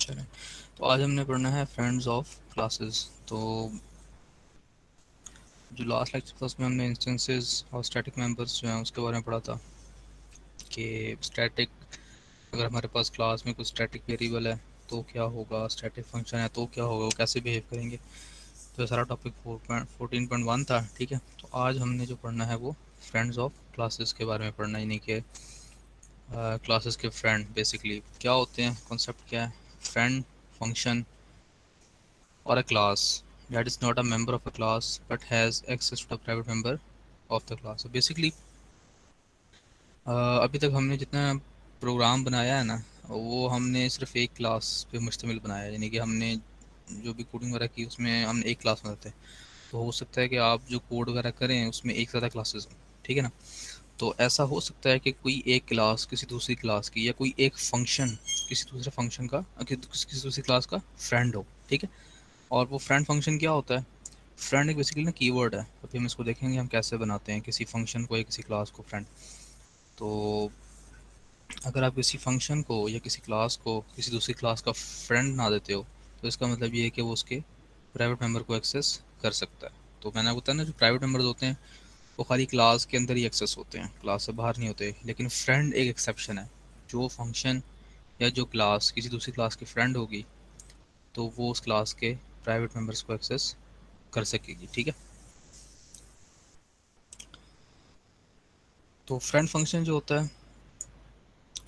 चलें, तो आज हमने पढ़ना है फ्रेंड्स ऑफ क्लासेस। तो जो लास्ट लेक्चर था उसमें हमने इंस्टेंसेस और स्टैटिक मेंबर्स जो हैं उसके बारे में पढ़ा था कि स्टैटिक, अगर हमारे पास क्लास में कुछ स्टैटिक वेरिएबल है तो क्या होगा, स्टैटिक फंक्शन है तो क्या होगा, वो कैसे बिहेव करेंगे। तो ये सारा टॉपिक 14.1 था। ठीक है, तो आज हमने जो पढ़ना है वो फ्रेंड्स ऑफ क्लासेस के बारे में पढ़ना, यानी कि क्लासेस के फ्रेंड बेसिकली क्या होते हैं, कॉन्सेप्ट क्या है। Friend function or a class that is not a member of a class but has access to the private member of the class. So basically अभी तक हमने जितना प्रोग्राम बनाया है ना, वो हमने सिर्फ एक क्लास पे मुश्तमिल बनाया है, यानी कि हमने जो भी कोडिंग वगैरह की उसमें हमने एक क्लास बनाते हैं। तो हो सकता है कि आप जो कोड वगैरह करें उसमें एक ज़्यादा क्लासेस हों, ठीक है ना। तो ऐसा हो सकता है कि कोई एक क्लास किसी दूसरी क्लास की, या कोई एक फंक्शन किसी दूसरे फंक्शन का, किसी दूसरी क्लास का फ्रेंड हो, ठीक है। और वो फ्रेंड फंक्शन क्या होता है, फ्रेंड एक बेसिकली ना कीवर्ड है। अभी हम इसको देखेंगे हम कैसे बनाते हैं किसी फंक्शन को या किसी क्लास को फ्रेंड। तो अगर आप किसी फंक्शन को या किसी क्लास को किसी दूसरी क्लास का फ्रेंड ना देते हो, तो इसका मतलब ये है कि वो उसके प्राइवेट मेंबर को एक्सेस कर सकता है। तो मैंने आपको बताया ना, जो प्राइवेट मेंबर्स होते हैं वो खाली क्लास के अंदर ही एक्सेस होते हैं, क्लास से बाहर नहीं होते। लेकिन फ्रेंड एक एक्सेप्शन है। जो फंक्शन या जो क्लास किसी दूसरी क्लास की फ्रेंड होगी तो वो उस क्लास के प्राइवेट मेंबर्स को एक्सेस कर सकेगी, ठीक है। तो फ्रेंड फंक्शन जो होता है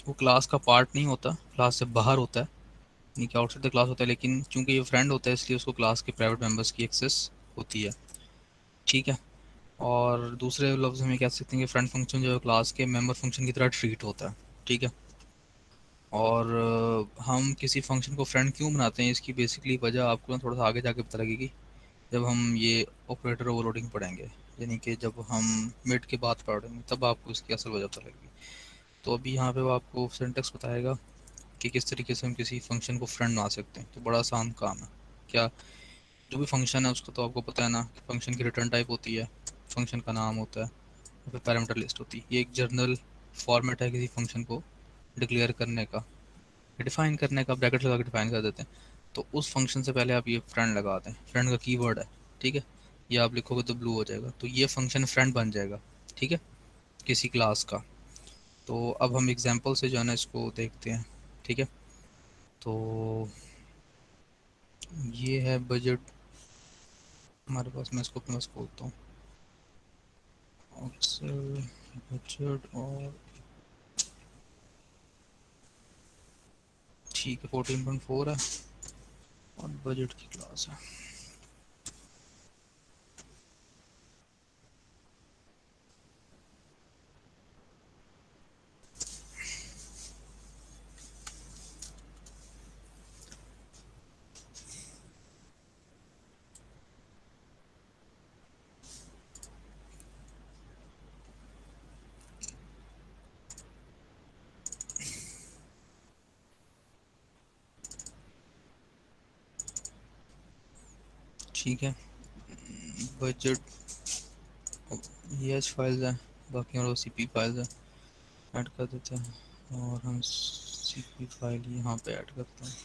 वो क्लास का पार्ट नहीं होता, क्लास से बाहर होता है, यानी कि आउटसाइड द क्लास होता है। लेकिन चूंकि ये फ्रेंड होता है इसलिए उसको क्लास के प्राइवेट मेंबर्स की एक्सेस होती है, ठीक है। और दूसरे लफ्ज़ में कह सकते हैं कि फ्रेंड फंक्शन जो है क्लास के मेंबर फंक्शन की तरह ट्रीट होता है, ठीक है। और हम किसी फंक्शन को फ्रेंड क्यों बनाते हैं, इसकी बेसिकली वजह आपको ना थोड़ा सा आगे जाके पता लगेगी जब हम ये ऑपरेटर ओवरलोडिंग पढ़ेंगे, यानी कि जब हम मिड के बाद पढ़ेंगे तब आपको इसकी असल वजह पता लगेगी। तो अभी यहाँ पे वो आपको सिंटेक्स बताएगा कि किस तरीके से हम किसी फंक्शन को फ्रेंड बना सकते हैं। तो बड़ा आसान काम है। क्या, जो भी फंक्शन है उसका तो आपको पता है ना कि फंक्शन की रिटर्न टाइप होती है, फंक्शन का नाम होता है, और फिर पैरामीटर लिस्ट होती है। ये एक जर्नल फॉर्मेट है किसी फंक्शन को डिक्लेयर करने का, डिफाइन करने का, ब्रैकेट लगा के डिफाइन कर देते हैं। तो उस फंक्शन से पहले आप ये फ्रेंड लगा दें, फ्रेंड का कीवर्ड है, ठीक है। ये आप लिखोगे तो ब्लू हो जाएगा, तो ये फंक्शन फ्रेंड बन जाएगा, ठीक है, किसी क्लास का। तो अब हम एग्जांपल से जो है ना इसको देखते हैं, ठीक है। तो ये है बजट हमारे पास, मैं इसको अपने पास खोलता हूँ, एक्सेल बजट, और ठीक है 14.4 है और बजट की क्लास है। ठीक है, बजट ये एच फाइल्स है, बाकी हमारे सी पी फाइल्स है, ऐड कर देते हैं। और हम सी पी फाइल यहाँ पे ऐड करते हैं।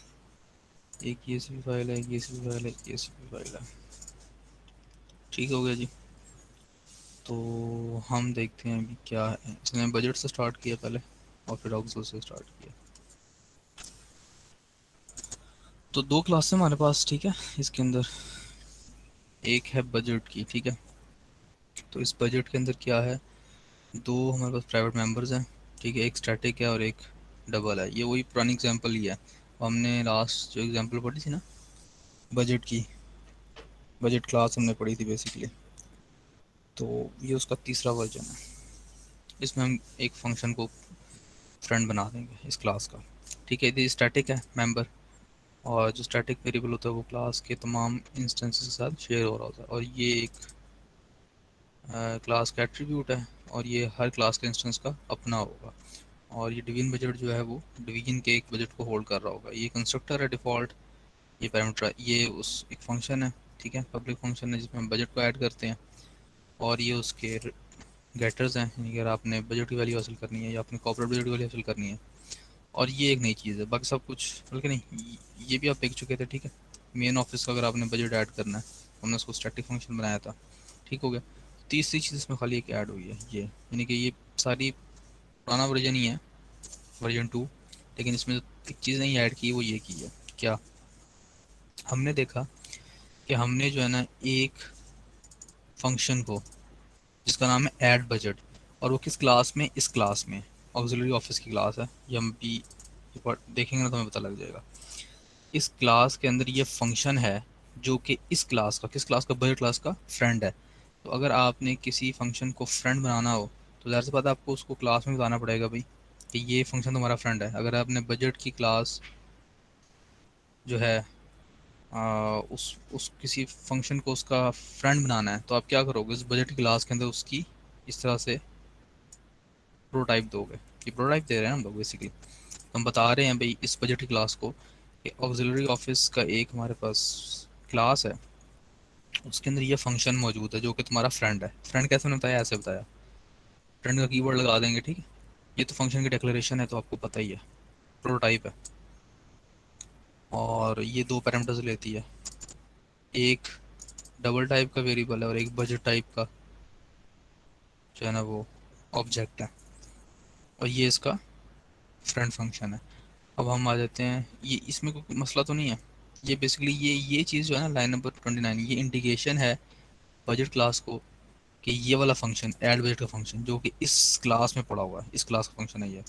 एक ये सी पी फाइल है, एक ये सी पी फाइल है, एक ये सी पी फाइल है। ठीक हो गया जी। तो हम देखते हैं अभी क्या है। इसने बजट से स्टार्ट किया पहले और फिर ऑक्सल से स्टार्ट किया। तो दो क्लास है हमारे पास, ठीक है, इसके अंदर एक है बजट की, ठीक है। तो इस बजट के अंदर क्या है, दो हमारे पास प्राइवेट मेंबर्स हैं, ठीक है। एक स्टैटिक है और एक डबल है। ये वही पुरानी एग्जांपल ही है, हमने लास्ट जो एग्जांपल पढ़ी थी ना बजट की, बजट क्लास हमने पढ़ी थी बेसिकली। तो ये उसका तीसरा वर्जन है। इसमें हम एक फंक्शन को फ्रेंड बना देंगे इस क्लास का, ठीक है। ये स्टैटिक है मेंबर, और जो स्टैटिक वेरिएबल होता है वो क्लास के तमाम इंस्टेंसेस के साथ शेयर हो रहा होता है। और ये एक क्लास का एट्रीब्यूट है, और ये हर क्लास के इंस्टेंस का अपना होगा। और ये डिवीजन बजट जो है वो डिवीजन के एक बजट को होल्ड कर रहा होगा। ये कंस्ट्रक्टर है डिफ़ॉल्ट, ये पैरामीटर है, ये उस एक फंक्शन है, ठीक है, पब्लिक फंक्शन है जिसमें हम बजट को ऐड करते हैं। और ये उसके गेटर्स हैं, यानी कि अगर आपने बजट की वैल्यू हासिल करनी है या आपने कॉर्पोरेट बजट की वैल्यू हासिल करनी है और ये एक नई चीज़ है, बाकी सब कुछ बल्कि नहीं, ये भी आप देख चुके थे, ठीक है। मेन ऑफिस का अगर आपने बजट ऐड करना है, हमने उसको स्टैटिक फंक्शन बनाया था, ठीक हो गया। तीसरी चीज़ इसमें खाली एक ऐड हुई है, ये यानी कि ये सारी पुराना वर्जन ही है, वर्जन 2, लेकिन इसमें जो एक चीज़ नहीं ऐड की वो ये की है क्या, हमने देखा कि हमने जो है ना एक फंक्शन को जिसका नाम है ऐड बजट, और वो किस क्लास में, इस क्लास में ऑक्सिलरी ऑफिस की क्लास है, ये हम भी एक बार देखेंगे ना तो हमें पता लग जाएगा। इस क्लास के अंदर ये फंक्शन है जो कि इस क्लास का, किस क्लास का, बजट क्लास का फ्रेंड है। तो अगर आपने किसी फंक्शन को फ्रेंड बनाना हो तो ज़ाहिर सी बात है आपको उसको क्लास में बताना पड़ेगा भाई कि ये फंक्शन तुम्हारा फ्रेंड है। अगर आपने बजट की क्लास जो है उस किसी फंक्शन को उसका फ्रेंड बनाना है तो आप क्या करोगे, उस बजट की क्लास के अंदर उसकी इस तरह से प्रोटाइप दोगे। ये प्रोटाइप दे रहे हैं हम लोग बेसिकली, हम बता रहे हैं भाई इस बजट की क्लास को कि ऑक्सिलरी ऑफिस का एक हमारे पास क्लास है, उसके अंदर ये फंक्शन मौजूद है जो कि तुम्हारा फ्रेंड है। फ्रेंड कैसे मैंने बताया, ऐसे बताया, फ्रेंड का कीवर्ड लगा देंगे, ठीक है। ये तो फंक्शन की डिक्लेरेशन है तो आपको पता ही है, प्रोटोटाइप है। और ये दो पैरामीटर्स लेती है, एक डबल टाइप का वेरिएबल है और एक बजट टाइप का जो है ना वो ऑब्जेक्ट है, और ये इसका फ्रेंड फंक्शन है। अब हम आ जाते हैं, ये इसमें कोई मसला तो नहीं है। ये बेसिकली ये चीज़ जो है ना लाइन नंबर 29, ये इंडिकेशन है बजट क्लास को कि ये वाला फंक्शन ऐड बजट का फंक्शन जो कि इस क्लास में पड़ा हुआ है, इस क्लास का फंक्शन है ये,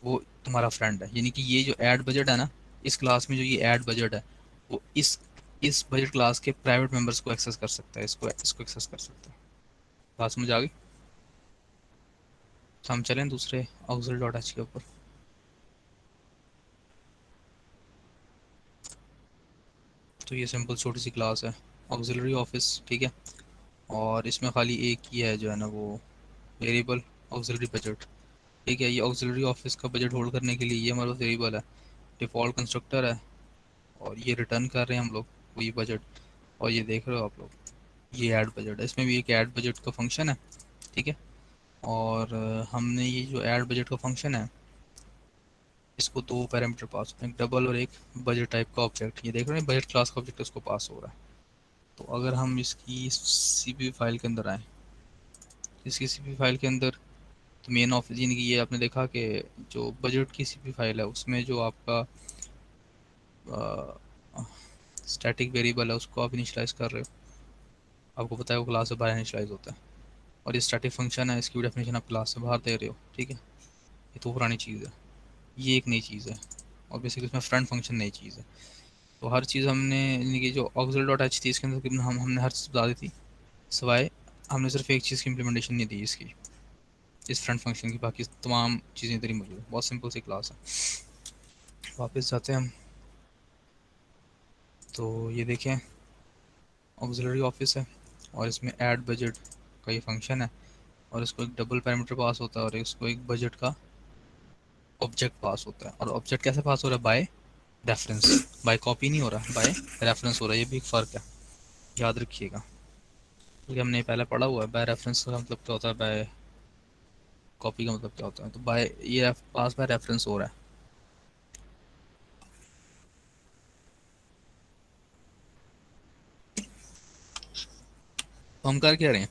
वो तुम्हारा फ्रेंड है। यानी कि ये जो ऐड बजट है ना, इस क्लास में जो ये ऐड बजट है वो इस बजट क्लास के प्राइवेट मेंबर्स को एक्सेस कर सकता है, इसको इसको एक्सेस कर सकता है। बात समझ आ गई? तो हम चलें दूसरे ऑक्सल डॉट एच के ऊपर। तो ये सिंपल छोटी सी क्लास है ऑक्सिलरी ऑफिस, ठीक है। और इसमें खाली एक ही है जो है ना वो वेरिएबल ऑक्सिलरी बजट, ठीक है। ये ऑक्सिलरी ऑफिस का बजट होल्ड करने के लिए ये हमारा वेरिएबल है, डिफ़ॉल्ट कंस्ट्रक्टर है, और ये रिटर्न कर रहे हैं हम लोग वही बजट। और ये देख रहे हो आप लोग, ये ऐड बजट है, इसमें भी एक ऐड बजट का फंक्शन है, ठीक है। और हमने ये जो ऐड बजट का फंक्शन है इसको दो पैरामीटर पास होते हैं, एक डबल और एक बजट टाइप का ऑब्जेक्ट। ये देख रहे हैं बजट क्लास का ऑब्जेक्ट इसको पास हो रहा है। तो अगर हम इसकी सीपीपी फाइल के अंदर आए, इसकी सीपीपी फाइल के अंदर तो मेन ऑफिस यानी कि ये आपने देखा कि जो बजट की सीपीपी फाइल है उसमें जो आपका स्टैटिक वेरिएबल है उसको आप इनिशलाइज कर रहे हो, आपको पता है वो क्लास से बाहर इनिशलाइज होता है। और ये स्टैटिक फंक्शन है, इसकी डेफिनेशन आप क्लास से बाहर दे रहे हो, ठीक है। ये तो पुरानी चीज़ है, ये एक नई चीज़ है, और बेसिकली इसमें फ्रंट फंक्शन नई चीज़ है। तो हर चीज़ हमने यानी कि जो ऑक्सिल डॉट एच थी इसके अंदर हमने हर चीज़ बता दी थी, सिवाय हमने सिर्फ एक चीज़ की इम्प्लीमेंटेशन नहीं दी इसकी, इस फ्रंट फंक्शन की। बाकी तमाम चीज़ें इधर ही मौजूद है, बहुत सिंपल सी क्लास है। वापस जाते हैं हम, तो ये देखें ऑक्सिलरी ऑफिस है और इसमें ऐड बजट का ये फंक्शन है, और इसको एक डबल पैरामीटर पास होता है और इसको एक बजट का ऑब्जेक्ट पास होता है। और ऑब्जेक्ट कैसे पास हो रहा है, बाय रेफरेंस, बाय कॉपी नहीं हो रहा, बाय रेफरेंस हो रहा है। ये भी एक फ़र्क है, याद रखिएगा, क्योंकि हमने पहले पढ़ा हुआ है बाय रेफरेंस का मतलब क्या होता है, बाय कॉपी का मतलब क्या होता है। तो बाय ये पास बाय रेफरेंस हो रहा है। तो हम कर क्या रहे हैं,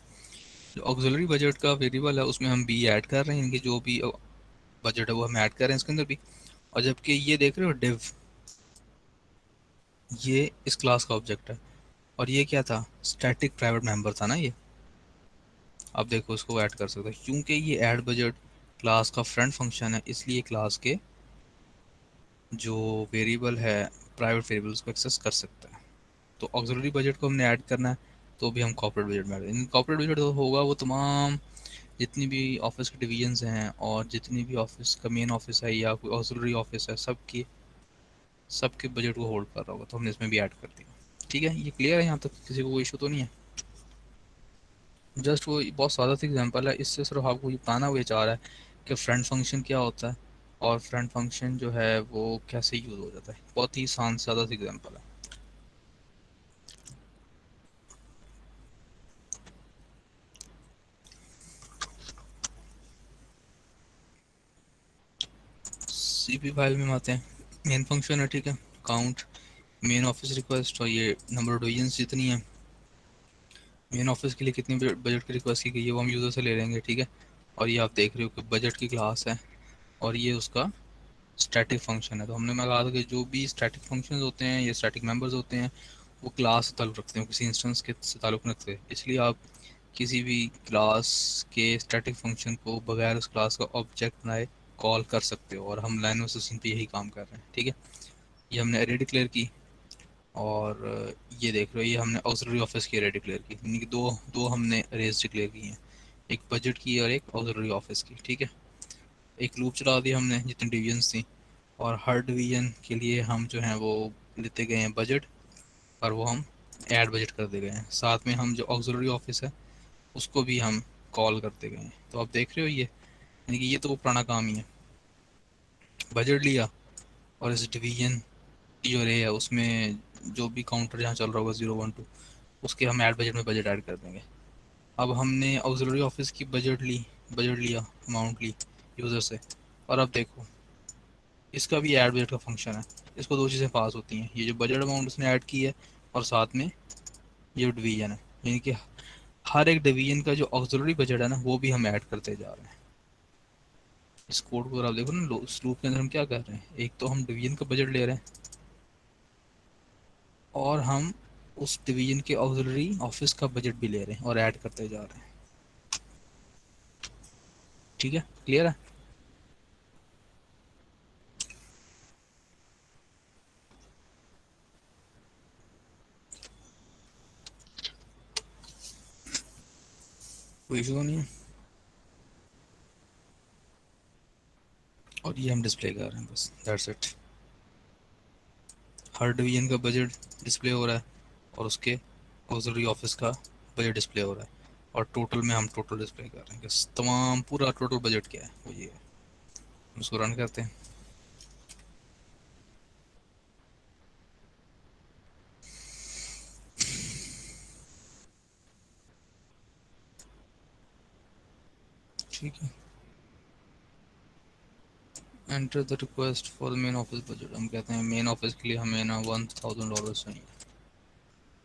जो ऑक्सिलरी बजट का वेरिएबल है उसमें हम बी ऐड कर रहे हैं, इनके जो भी बजट है वो हम ऐड कर रहे हैं इसके अंदर भी। और जबकि ये देख रहे हो डिव, ये इस क्लास का ऑब्जेक्ट है, और ये क्या था, स्टैटिक प्राइवेट मेंबर था ना ये। अब देखो इसको ऐड कर सकते हैं क्योंकि ये ऐड बजट क्लास का फ्रंट फंक्शन है, इसलिए क्लास के जो वेरिएबल है प्राइवेट वेरिएबल उसको एक्सेस कर सकता है। तो ऑक्सिलरी बजट को हमने ऐड करना है तो भी हम कॉर्पोरेट बजट में ऐड, कॉर्पोरेट बजट जो होगा वो तमाम जितनी भी ऑफिस के डिवीजन्स हैं और जितनी भी ऑफिस का मेन ऑफिस है या कोई ऑक्सिलरी ऑफिस है सबके बजट को होल्ड कर रहा होगा, तो हमने इसमें भी ऐड कर दिया। ठीक है, ये क्लियर है, यहाँ तक किसी को कोई इशू तो नहीं है। जस्ट वो बहुत सादा सी एग्जांपल है, इससे सिर्फ आपको ये बताना हुआ चाह रहा है कि फ्रंट फंक्शन क्या होता है और फ्रंट फंक्शन जो है वो कैसे यूज़ हो जाता है। बहुत ही आसान सादा सी एग्जांपल है। सीपी फाइल में हम आते हैं, मेन फंक्शन है, ठीक है, काउंट मेन ऑफिस रिक्वेस्ट, और ये नंबर ऑफ डिवीजन जितनी है मेन ऑफिस के लिए, कितनी बजट की रिक्वेस्ट की गई है वो हम यूज़र से ले लेंगे, ठीक है। और ये आप देख रहे हो कि बजट की क्लास है, और ये उसका स्टैटिक फंक्शन है। तो हमने मैं कहा था कि जो भी स्टैटिक फंक्शंस होते हैं या स्टैटिक मेंबर्स होते हैं वो क्लास से ताल्लुक़ रखते हैं, किसी इंस्टेंस के से ताल्लुक़ नहीं रखते। इसलिए आप किसी भी क्लास के स्टैटिक फंक्शन को बगैर उस क्लास का ऑब्जेक्ट बनाए कॉल कर सकते हो, और हम लाइन सिस्टम पे यही काम कर रहे हैं, ठीक है। ये हमने एरे डिक्लेयर की, और ये देख रहे हो ये हमने ऑक्सिलरी ऑफिस की एरे डिक्लेयर की, यानी कि दो दो हमने अरेज डिक्लेयर की हैं, एक बजट की और एक ऑक्सिलरी ऑफिस की, ठीक है। एक लूप चला दिया हमने जितनी डिवीजन्स थी, और हर डिवीजन के लिए हम जो हैं वो लेते गए हैं बजट, और वो हम ऐड बजट कर दे गए हैं। साथ में हम जो ऑक्सिलरी ऑफिस है उसको भी हम कॉल करते गए हैं। तो आप देख रहे हो ये, यानी कि ये तो वो पुराना काम ही है, बजट लिया और इस डिवीजन की जो रे है उसमें जो भी काउंटर जहाँ चल रहा होगा 0 1 2 उसके हम ऐड बजट में बजट ऐड कर देंगे। अब हमने ऑक्सिलरी ऑफिस की बजट लिया, अमाउंट ली यूज़र से, और अब देखो इसका भी ऐड बजट का फंक्शन है। इसको दो चीज़ें पास होती हैं, ये जो बजट अमाउंट उसने ऐड की है और साथ में ये जो डिवीजन है, यानी कि हर एक डिवीजन का जो ऑक्सिलरी बजट है ना वो भी हम ऐड करते जा रहे हैं। इस कोड को अगर आप देखो ना, इस लूप के अंदर हम क्या कर रहे हैं, एक तो हम डिवीजन का बजट ले रहे हैं और हम उस डिवीजन के ऑक्सिलरी ऑफिस का बजट भी ले रहे हैं और ऐड करते जा रहे हैं, ठीक है, क्लियर है। कोई इशू नहीं है, और ये हम डिस्प्ले कर रहे हैं, बस दैट्स इट। हर डिवीजन का बजट डिस्प्ले हो रहा है और उसके ऑक्सिलरी ऑफिस का बजट डिस्प्ले हो रहा है, और टोटल में हम टोटल डिस्प्ले कर रहे हैं कि तमाम पूरा टोटल बजट क्या है वो ये है। उसको रन करते हैं, ठीक है। Enter the request for the main office budget, हम कहते हैं मेन ऑफिस के लिए हमें ना $1000 चाहिए।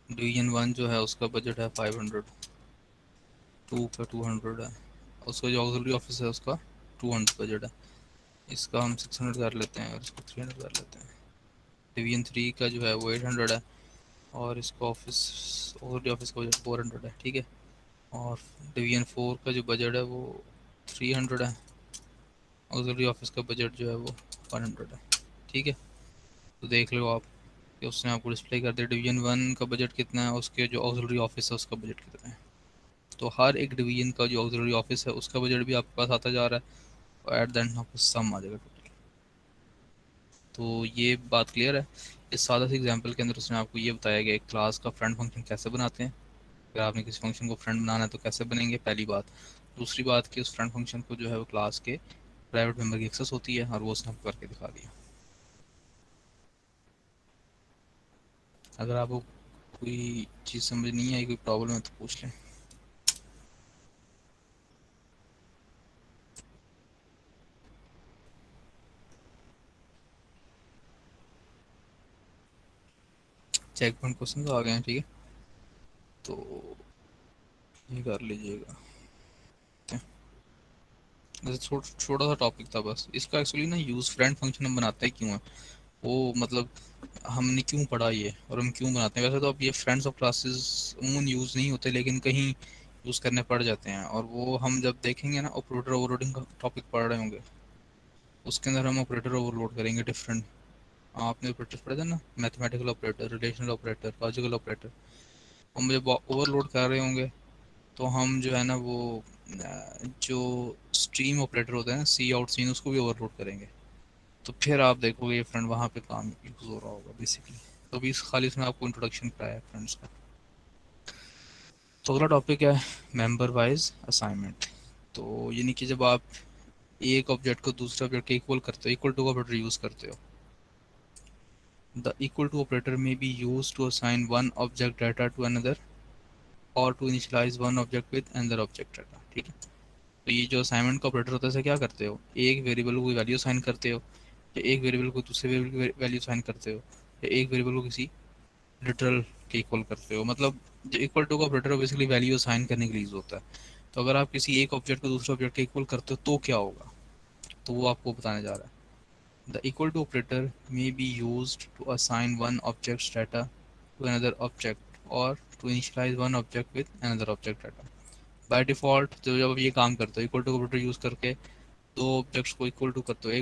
डिवीजन 1 जो है उसका बजट है 500, 2 का 200 है, उसका जो ऑक्सिलरी ऑफिस है उसका 200 बजट है। इसका हम 600 कर लेते हैं और इसको 300 कर लेते हैं। डिवीजन 3 का जो है वो 800 है, और इसका ऑक्सिलरी ऑफिस का बजट 400 है, ठीक है। और डिवीजन 4 का जो बजट है वो 300 है, ऑक्सिलरी ऑफिस का बजट जो है वो 100 है, ठीक है। तो देख लो आप कि उसने आपको डिस्प्ले कर दिया डिवीजन 1 का बजट कितना है, उसके जो ऑक्सिलरी ऑफिस है उसका बजट कितना है। तो हर एक डिवीजन का जो ऑक्सिलरी ऑफिस है उसका बजट भी आपके पास आता जा रहा है, और एट द एंड आपको सम आ जाएगा टोटल। तो ये बात क्लियर है। इस सादा से एग्जांपल के अंदर उसने आपको ये बताया कि एक क्लास का फ्रेंड फंक्शन कैसे बनाते हैं। अगर आपने किसी फंक्शन को फ्रेंड बनाना है तो कैसे बनेंगे, पहली बात। दूसरी बात कि उस फ्रेंड फंक्शन को जो है वो क्लास के प्राइवेट मेंबर की एक्सेस होती है, और वो उसने आपको करके दिखा दिया। अगर आपको कोई चीज़ समझ नहीं आई, कोई प्रॉब्लम है तो पूछ लें। चेक पॉइंट क्वेश्चन आ गए हैं, ठीक है, तो ये कर लीजिएगा। जैसे छोटा सा टॉपिक था बस इसका, एक्चुअली ना यूज़ फ्रेंड फंक्शन हम बनाते हैं क्यों है, वो मतलब हमने क्यों पढ़ा ये और हम क्यों बनाते हैं। वैसे तो अब ये फ्रेंड्स ऑफ क्लासेस उमूमन यूज़ नहीं होते, लेकिन कहीं यूज़ करने पड़ जाते हैं, और वो हम जब देखेंगे ना ऑपरेटर ओवरलोडिंग का टॉपिक पढ़ रहे होंगे, उसके अंदर हम ऑपरेटर ओवरलोड करेंगे डिफरेंट। आपने ऑपरेटर पढ़े थे ना, mathematical operator, relational operator, logical operator. हम जब ओवरलोड कर रहे होंगे तो हम जो है ना वो जो स्ट्रीम ऑपरेटर होता है ना, सी आउट सीन, उसको भी ओवरलोड करेंगे। तो फिर आप देखोगे ये फ्रेंड वहाँ पे काम यूज़ हो रहा होगा बेसिकली। तो अभी खाली इसमें आपको इंट्रोडक्शन कराया है फ्रेंड्स का। तो अगला टॉपिक है मेंबर वाइज असाइनमेंट। तो यानी कि जब आप एक ऑब्जेक्ट को दूसरे ऑब्जेक्ट के इक्वल करते हो, इक्वल टू ऑपरेटर यूज़ करते हो, द इक्वल टू ऑपरेटर में be use to assign one object data to another और to initialise one object with another object data, ठीक है। तो ये जो असाइनमेंट का ऑपरेटर होता है इसे क्या करते हो, एक वेरिएबल को वैल्यू असाइन करते हो, या एक वेरिएबल को दूसरे वेरिएबल की वैल्यू साइन करते हो, या एक वेरिएबल को किसी लिटरल के इक्वल करते हो। मतलब जो इक्वल टू का ऑपरेटर बेसिकली वैल्यू असाइन करने के लिए यूज होता है। तो अगर आप किसी एक ऑब्जेक्ट को दूसरे ऑब्जेक्ट के इक्वल करते हो तो क्या होगा, तो वो आपको बताने जा रहा है। The equal to operator may be used to assign one objects data to another object और to initialise one object with another object data. By default तो जब आप ये काम करते हो इक्वल टू ऑपरेटर यूज करके दो ऑब्जेक्ट्स को इक्वल टू करते हो,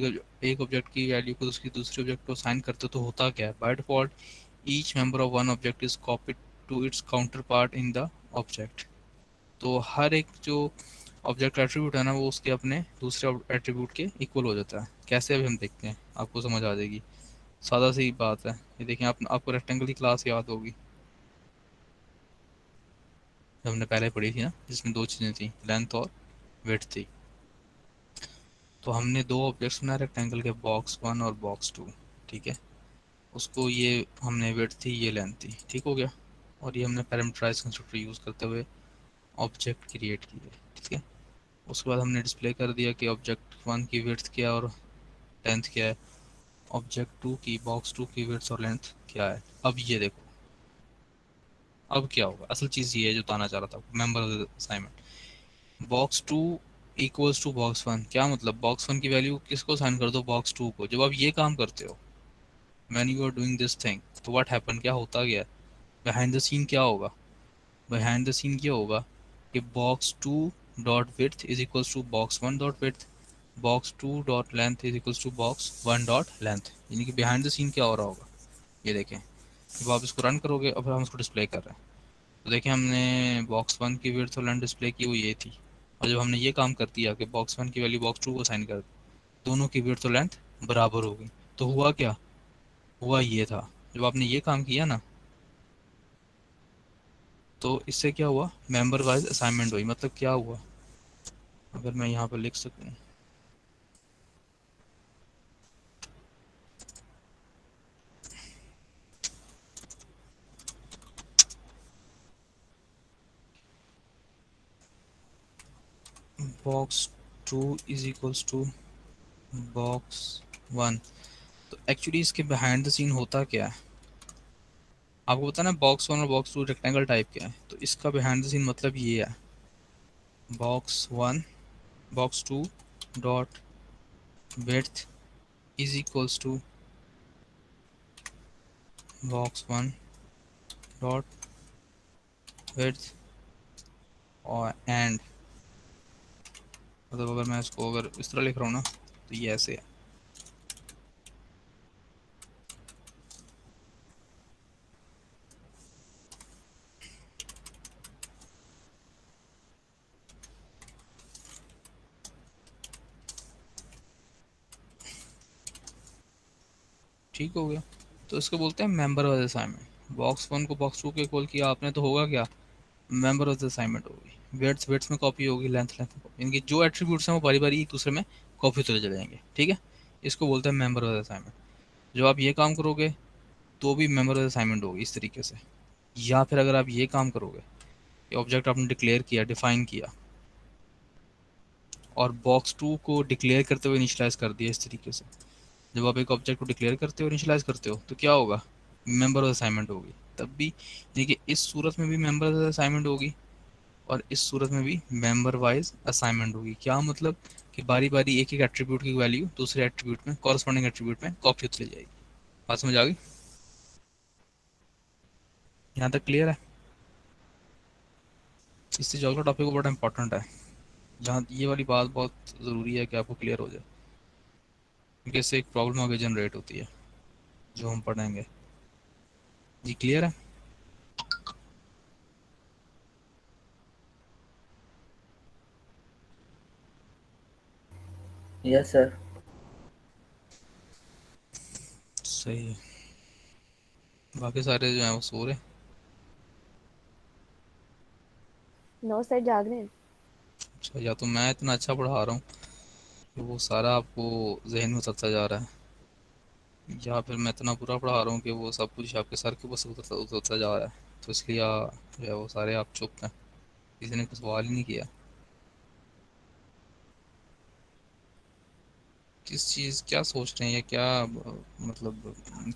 एक ऑब्जेक्ट की वैल्यू को उसकी दूसरे ऑब्जेक्ट को असाइन करते हो, तो होता क्या है by default each member of one object is copied to its counterpart in the object. तो हर एक जो ऑब्जेक्ट एट्रीब्यूट है ना वो उसके अपने दूसरे एट्रीब्यूट के इक्वल हो जाता है। कैसे अभी हम देखते हैं, आपको समझ आ जाएगी। सादा सी बात है। ये देखें, आपको रेक्टेंगल की क्लास याद होगी जो हमने पहले पढ़ी थी ना, जिसमें दो चीज़ें थी, लेंथ और विड्थ थी। तो हमने दो ऑब्जेक्ट्स बनाए रेक्टेंगल के, बॉक्स वन और बॉक्स टू। ठीक है, उसको ये हमने विड्थ थी, ये लेंथ थी, ठीक हो गया। और ये हमने पैरामीटराइज कंस्ट्रक्टर यूज़ करते हुए ऑब्जेक्ट क्रिएट किए। ठीक है, उसके बाद हमने डिस्प्ले कर दिया कि ऑब्जेक्ट वन की विड्थ क्या है और लेंथ क्या है, ऑब्जेक्ट टू की, बॉक्स टू की विड्थ और लेंथ क्या है। अब ये देखो, अब क्या होगा, असल चीज़ ये है जो बताना चाह रहा था, member of the assignment. Box two equals to box one, क्या मतलब, बॉक्स वन की वैल्यू किसको साइन कर दो, बॉक्स टू को। जब आप ये काम करते हो, when you are doing this thing, तो व्हाट हैपन, क्या होता गया, बिहाइंड द सीन क्या होगा, बिहाइंड द सीन क्या होगा कि box two dot width is equals to box one dot width, box two dot length is equals to box one dot length. यानी कि बिहाइंड द सीन क्या हो रहा होगा, ये देखें। जब आप इसको रन करोगे और फिर हम इसको डिस्प्ले कर रहे हैं, तो देखें हमने बॉक्स वन की विड्थ और लेंथ डिस्प्ले की, वो ये थी। और जब हमने ये काम कर दिया कि बॉक्स वन की वैल्यू बॉक्स टू को साइन कर, दोनों की विड्थ और लेंथ बराबर हो गई, तो हुआ क्या, हुआ ये था। जब आपने ये काम किया ना, तो इससे क्या हुआ, मेंबर वाइज असाइनमेंट हुई। मतलब क्या हुआ, अगर मैं यहाँ पर लिख सकूँ, box two is equals to box one, तो एक्चुअली इसके बिहाइंड द सीन होता क्या है, आपको पता ना बॉक्स वन और बॉक्स टू रेक्टेंगल टाइप के हैं, तो इसका बिहाइंड द सीन मतलब ये है, box one, box two dot width is equals to box one dot width और एंड, मतलब अगर मैं इसको अगर इस तरह लिख रहा हूँ ना, तो ये ऐसे है। ठीक हो गया, तो इसको बोलते हैं member of the assignment. Box one को बॉक्स टू के इक्वल किया आपने, तो होगा क्या, मेंबर ऑफ द असाइनमेंट होगी। वेट्स वेट्स में कॉपी होगी, लेंथ लेंथ में कॉपी, इनकी जो एट्रीब्यूट्स हैं वो बारी बारी एक दूसरे में कॉपी होते चले जाएंगे। ठीक है, इसको बोलते हैं मेंबर ऑफ द असाइनमेंट। जब आप ये काम करोगे तो भी मेंबर ऑफ द असाइनमेंट होगी इस तरीके से। या फिर अगर आप ये काम करोगे, ये ऑब्जेक्ट आपने डिक्लेयर किया, डिफाइन किया, और बॉक्स टू को डिक्लेयर करते हुए इनिशियलाइज कर दिया इस तरीके से। जब आप एक ऑब्जेक्ट को डिक्लेयर करते हो, इनिशियलाइज करते हो, तो क्या होगा, मेंबर ऑफ असाइनमेंट होगी। तब भी देखिए, इस सूरत में भी मेंबर ऑफ असाइनमेंट होगी और इस सूरत में भी मेंबर वाइज असाइनमेंट होगी। क्या मतलब कि बारी बारी एक एक एट्रीब्यूट की वैल्यू दूसरे एट्रीब्यूट में, कॉरस्पॉन्डिंग एट्रीब्यूट में कॉपी होती चली जाएगी। बात समझ आ गई, यहाँ तक क्लियर है। इससे जो अगला टॉपिक वो बड़ा इंपॉर्टेंट है, जहाँ ये वाली बात बहुत ज़रूरी है कि आपको क्लियर हो जाए, क्योंकि इससे एक प्रॉब्लम आगे जनरेट होती है जो हम पढ़ेंगे। जी क्लियर है। Yes sir. सही है, बाकी सारे जो हैं वो सो रहे हैं। नो सर, जाग रहे हैं। अच्छा, या तो मैं इतना अच्छा पढ़ा रहा हूँ कि वो सारा आपको जहन में उतरता जा रहा है, या फिर मैं इतना बुरा पढ़ा रहा हूँ कि वो सब कुछ आपके सर के ऊपर से उतरता उतरता जा रहा है। तो इसलिए जो है वो सारे आप चुप हैं, किसी ने कुछ सवाल ही नहीं किया। किस चीज़ क्या सोच रहे हैं या क्या मतलब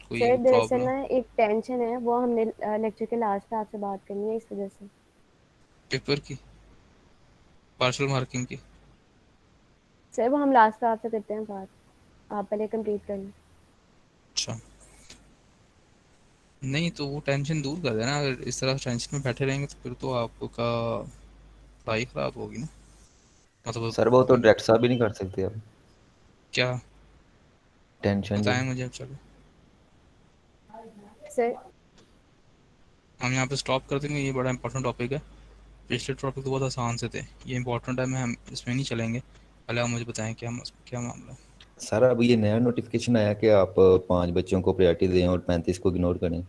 कोई सर दरअसल प्रॉब्लम? ना एक टेंशन है, वो हमने लेक्चर के लास्ट पे आपसे बात करनी है इस वजह से। पेपर की, पार्शल मार्किंग की? सर वो हम लास्ट पे आपसे करते हैं बात, आप पहले कंप्लीट कर लें। अच्छा। नहीं तो वो टेंशन दूर कर देना, अगर इस तरह टेंशन में बैठे रहेंगे तो फिर तो आपका पढ़ाई खराब होगी ना, मतलब सर वो तो हम। डायरेक्टर साहब भी नहीं कर सकते अब। क्या? टेंशन जो। बताएं मुझे अब, चलो सर हम यहाँ पे स्टॉप कर देंगे, ये बड़ा इंपॉर्टेंट टॉपिक है। पिछले टॉपिक तो बहुत आसान से थे, ये इंपॉर्टेंट है, मैं हम इसमें नहीं चलेंगे। पहले आप मुझे बताएं क्या मामला है। सर अब ये नया नोटिफिकेशन आया कि आप 5 बच्चों को प्रायोरिटी दें और 35 को इग्नोर करें।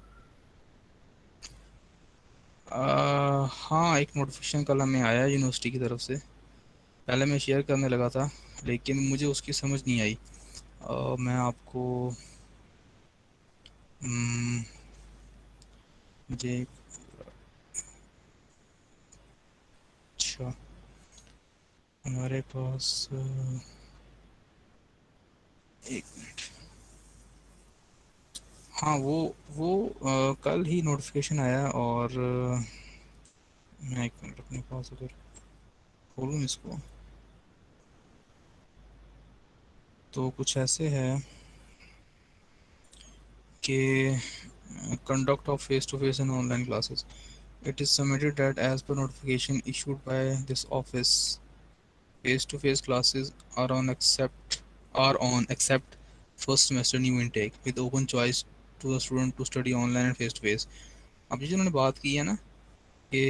हाँ, एक नोटिफिकेशन कल हमें आया है यूनिवर्सिटी की तरफ से। पहले मैं शेयर करने लगा था, लेकिन मुझे उसकी समझ नहीं आई। मैं आपको हम्म, मुझे अच्छा, हमारे पास एक मिनट। हाँ, वो कल ही नोटिफिकेशन आया, और मैं एक मिनट अपने पास अगर खोलूँ इसको, तो कुछ ऐसे है कि conduct of face-to-face and online classes. It is submitted that as per notification issued by this office, face-to-face classes are on except first semester new intake with open choice to the student to study online and face-to-face. अब ये जो उन्होंने बात की है ना कि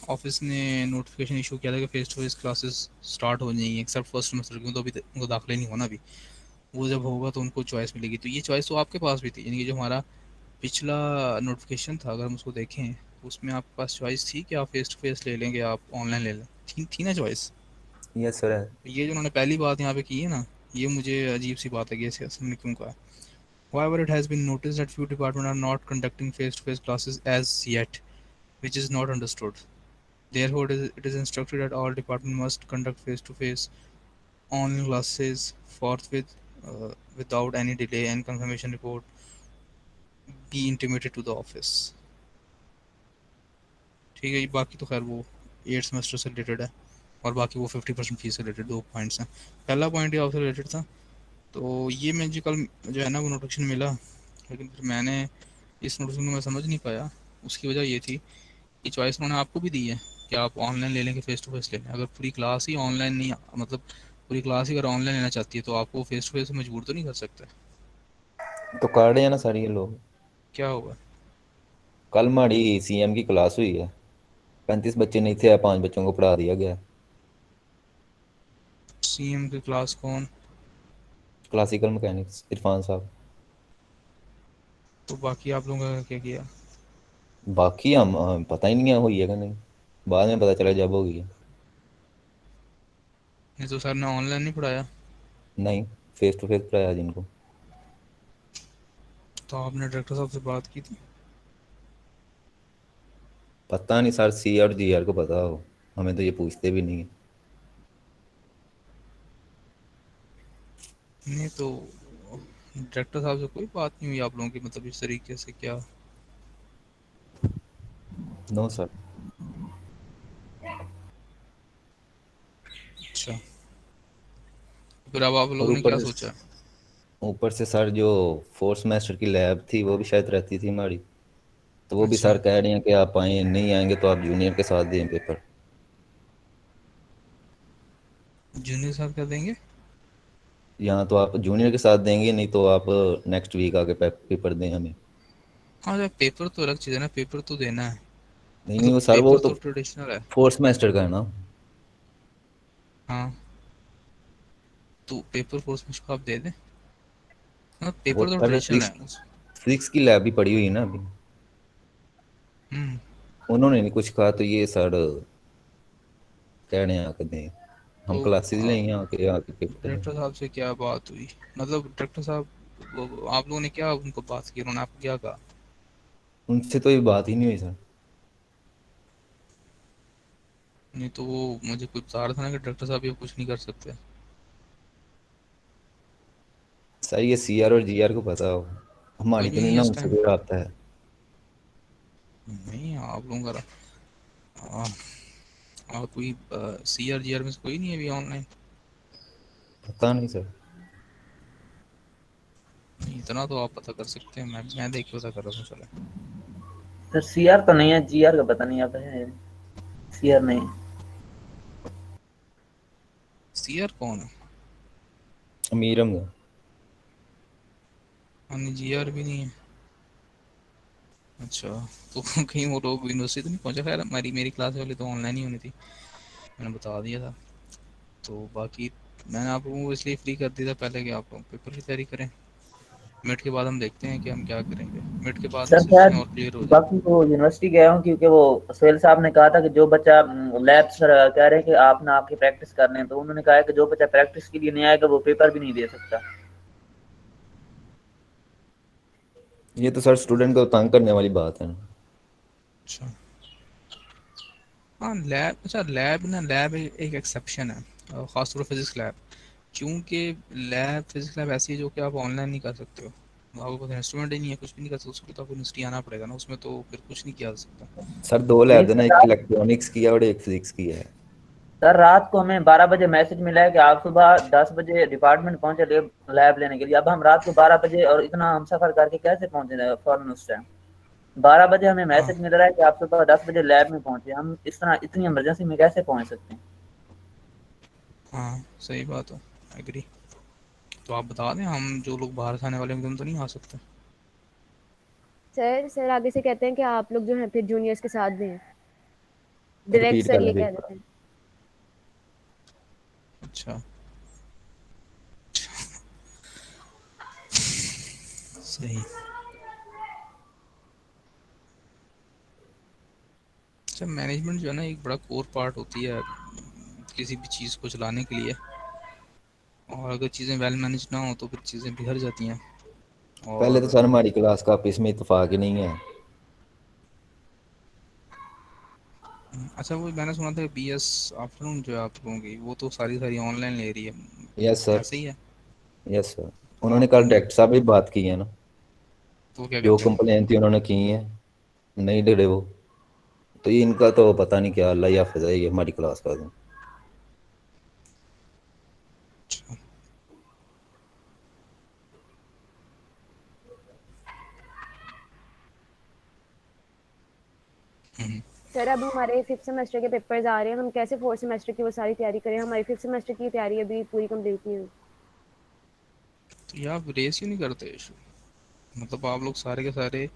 office ने नोटिफिकेशन इशू किया था कि face to face classes start हो जाएंगी एक्सेप्ट फर्स्ट सेमेस्टर की, तो अभी उनको दाखिला नहीं होना अभी। वो जब होगा तो उनको चॉइस मिलेगी, तो ये चॉइस तो आपके पास भी थी, यानी कि जो हमारा पिछला नोटिफिकेशन था अगर हम उसको देखें तो उसमें आपके पास चॉइस थी कि आप फेस टू फेस ले लेंगे, आप ऑनलाइन ले लें। थी ना चॉइस? यस सर है। ये जो उन्होंने पहली बात यहाँ पे की है ना, ये मुझे अजीब सी बात है कि ऐसे असम ने क्यों कहा। However, it has been noticed that few departments are not conducting face-to-face classes as yet, which is not understood. Therefore, it is instructed that all departments must conduct face-to-face online classes forthwith, without any delay, and confirmation report be intimated to the office. ठीक है, ये बाकी तो खैर वो 8 semester से related है, और बाकी वो 50% फीस से रिलेटेड दो पॉइंट्स हैं। पहला पॉइंट ये आपसे रिलेटेड था, तो ये मुझे कल जो है ना वो नोटिफिकेशन मिला, लेकिन फिर मैंने इस नोटिफिकेशन को मैं समझ नहीं पाया। उसकी वजह ये थी कि चॉइस उन्होंने आपको भी दी है कि आप ऑनलाइन ले लें कि फेस टू फेस ले लें। अगर पूरी क्लास ही ऑनलाइन नहीं, मतलब पूरी क्लास ही अगर ऑनलाइन लेना चाहती है तो आपको फेस टू फेस मजबूर तो नहीं कर सकते। तो कर रहे हैं ना सर ये लोग। क्या होगा? कल हमारी सीएम की क्लास हुई है। 35 बच्चे नहीं थे, 5 बच्चों को पढ़ा दिया गया। सीएम की क्लास कौन? क्लासिकल मैकेनिक्स इरफान साहब। तो बाकी आप लोगों का क्या किया? बाकी हम पता ही नहीं है हुई है कि नहीं। बाद में पता चला जब होगी है। नहीं तो सर ने ऑनलाइन नहीं पढ़ाया? नहीं, फेस टू फेस पढ़ाया जिनको। तो आपने डायरेक्टर साहब से बात की थी? पता नहीं सर, सी और जी आर को पता हो। हमें तो ये पूछते भी नहीं है। नहीं तो डायरेक्टर साहब से कोई बात नहीं हुई आप लोगों की, मतलब इस तरीके से क्या? No sir. अच्छा, फिर अब आप और लोगों ने क्या सोचा? ऊपर से सर जो फोर्थ सेमेस्टर की लैब थी वो भी शायद रहती थी हमारी। तो वो भी अच्छा, सर कह रहे हैं कि आप आए, नहीं आएंगे तो आप जूनियर के साथ दें पेपर। जूनियर साहब क्या देंगे? यहाँ तो आप जूनियर के साथ देंगे, नहीं तो आप नेक्स्ट वीक आके पेपर दें हमें। हाँ यार, पेपर तो अलग चीज़ है ना, पेपर तो देना है। नहीं नहीं, मतलब वो सर वो पेपर तो तो ट्रेडिशनल है। फोर्थ सेमेस्टर का है ना। हाँ, तो पेपर फोर्स में आप दे दें। हाँ, वो पेपर तो सर ट्रेडिशनल फिजिक्स है फिजिक्स की लैब भी पड़ी हुई है ना अभी। हम्म। उन्होंने नहीं कुछ कहा, तो ये सर कह रहे हैं आके दें। हम तो क्लासेस लेंगे आके आके पेपर दें। डायरेक्टर साहब से क्या बात हुई? मतलब डायरेक्टर साहब, आप लोगों ने क्या उनको बात की, उन्होंने आपको क्या कहा? उनसे तो ये बात ही नहीं हुई सर। नहीं तो वो मुझे कुछ बता रहा था ना कि डायरेक्टर साहब ये कुछ नहीं कर सकते। सर ये सीआर और जीआर को पता हो, कोई हमारी भी तो नहीं नहीं है ना, इस उनसे टाइम। कोई आता है। नहीं आप लोगों का आ, और कोई सी आर जी आर में से कोई नहीं है अभी ऑनलाइन? पता नहीं सर। इतना तो आप पता कर सकते हैं, मैं देख के पता कर रहा हूँ चलो। सर सीआर तो नहीं है, जीआर का पता नहीं आता है। सीआर नहीं है। सी आर कौन है? अमीरम का। हाँ जी आर भी नहीं है। अच्छा, तो कहीं वो लोग यूनिवर्सिटी तो नहीं पहुंचा? खैर हमारी मेरी क्लास वाली तो ऑनलाइन ही होनी थी, मैंने बता दिया था। तो बाकी मैंने आप लोगों को इसलिए फ्री कर दिया था पहले कि आप लोग पेपर की तैयारी करें। मिड के बाद हम देखते हैं कि हम क्या करेंगे, मिड के बाद ना सर चीज़ें शायद और क्लियर हो जाएंगी। बाकी वो यूनिवर्सिटी गया हूँ, क्योंकि वो सोहेल साहब ने कहा था कि जो बच्चा लैब सर कह रहे हैं कि आप ना आपकी प्रैक्टिस करने हैं, तो उन्होंने कहा है कि जो बच्चा प्रैक्टिस के लिए नहीं आएगा वो पेपर भी नहीं दे सकता। ये तो सर स्टूडेंट को तंग करने वाली बात है ना। अच्छा, हाँ लैब, अच्छा लैब ना, लैब एक एक्सेप्शन है, ख़ासतौर पर फिजिक्स लैब। क्योंकि लैब फिजिक्स लैब ऐसी है जो कि आप ऑनलाइन नहीं कर सकते हो। आपके पास इंस्ट्रूमेंट ही नहीं है, कुछ भी नहीं कर सकते, उसको तो आपको यूनिवर्सिटी आना पड़ेगा ना, उसमें तो फिर कुछ नहीं किया जा सकता। सर दो नहीं लैब है ना, सर, एक इलेक्ट्रॉनिक्स की है और एक फिजिक्स की है। रात को हमें 12 बजे मैसेज मिला है कि आप सुबह 10 बजे डिपार्टमेंट पहुंचे लैब लेने के लिए। अब हम रात को 12 बजे और इतना हम सफर करके कैसे पहुंचे फौरन उस टाइम? 12 बजे हमें हाँ मैसेज मिल रहा है कि आप सुबह 10 बजे लैब में पहुंचे। हम इस तरह इतनी इमरजेंसी में कैसे पहुंच सकते हैं? हाँ सही बात है, एग्री। तो आप बता दें, हम जो लोग बाहर से आने वाले हैं एकदम तो नहीं आ सकते? सर सर आगे से कहते हैं कि आप लोग जो हैं फिर जूनियर्स के साथ दें। डायरेक्ट रिपीट सर कर ये लें कह पेपर। देते हैं। अच्छा, सही। अच्छा, मैनेजमेंट जो है ना एक बड़ा कोर पार्ट होती है किसी भी चीज़ को चलाने के लिए। और अगर चीज़ें वेल मैनेज ना हो तो फिर चीज़ें बिगड़ जाती हैं। पहले तो और सर हमारी क्लास का आपस में इत्तेफाक ही नहीं है। अच्छा, वो मैंने सुना था बी एस आफ्टरनून जो है आप लोगों की, वो तो सारी सारी ऑनलाइन ले रही यस है, सर। ऐसे ही है? Yes sir. तो उन्होंने आप कल लोगों की, डायरेक्टर साहब भी बात की है ना। तो वो क्या जो कहते हैं? कंप्लेन थी उन्होंने की है, नहीं डरे वो। तो ये इनका तो पता नहीं क्या, अल्लाह ही हाफिज़ है ये हमारी क्लास का तो। अच्छा। हम्म। सर अब हमारे फिफ्थ सेमेस्टर के पेपर्स आ रहे हैं, हम कैसे फोर्थ सेमेस्टर की वो सारी तैयारी करें? हमारी फिफ्थ सेमेस्टर की तैयारी अभी पूरी कंप्लीट नहीं हुई। तो ये आप रेस ही नहीं करते इशू? मतलब आप लोग सारे के सारे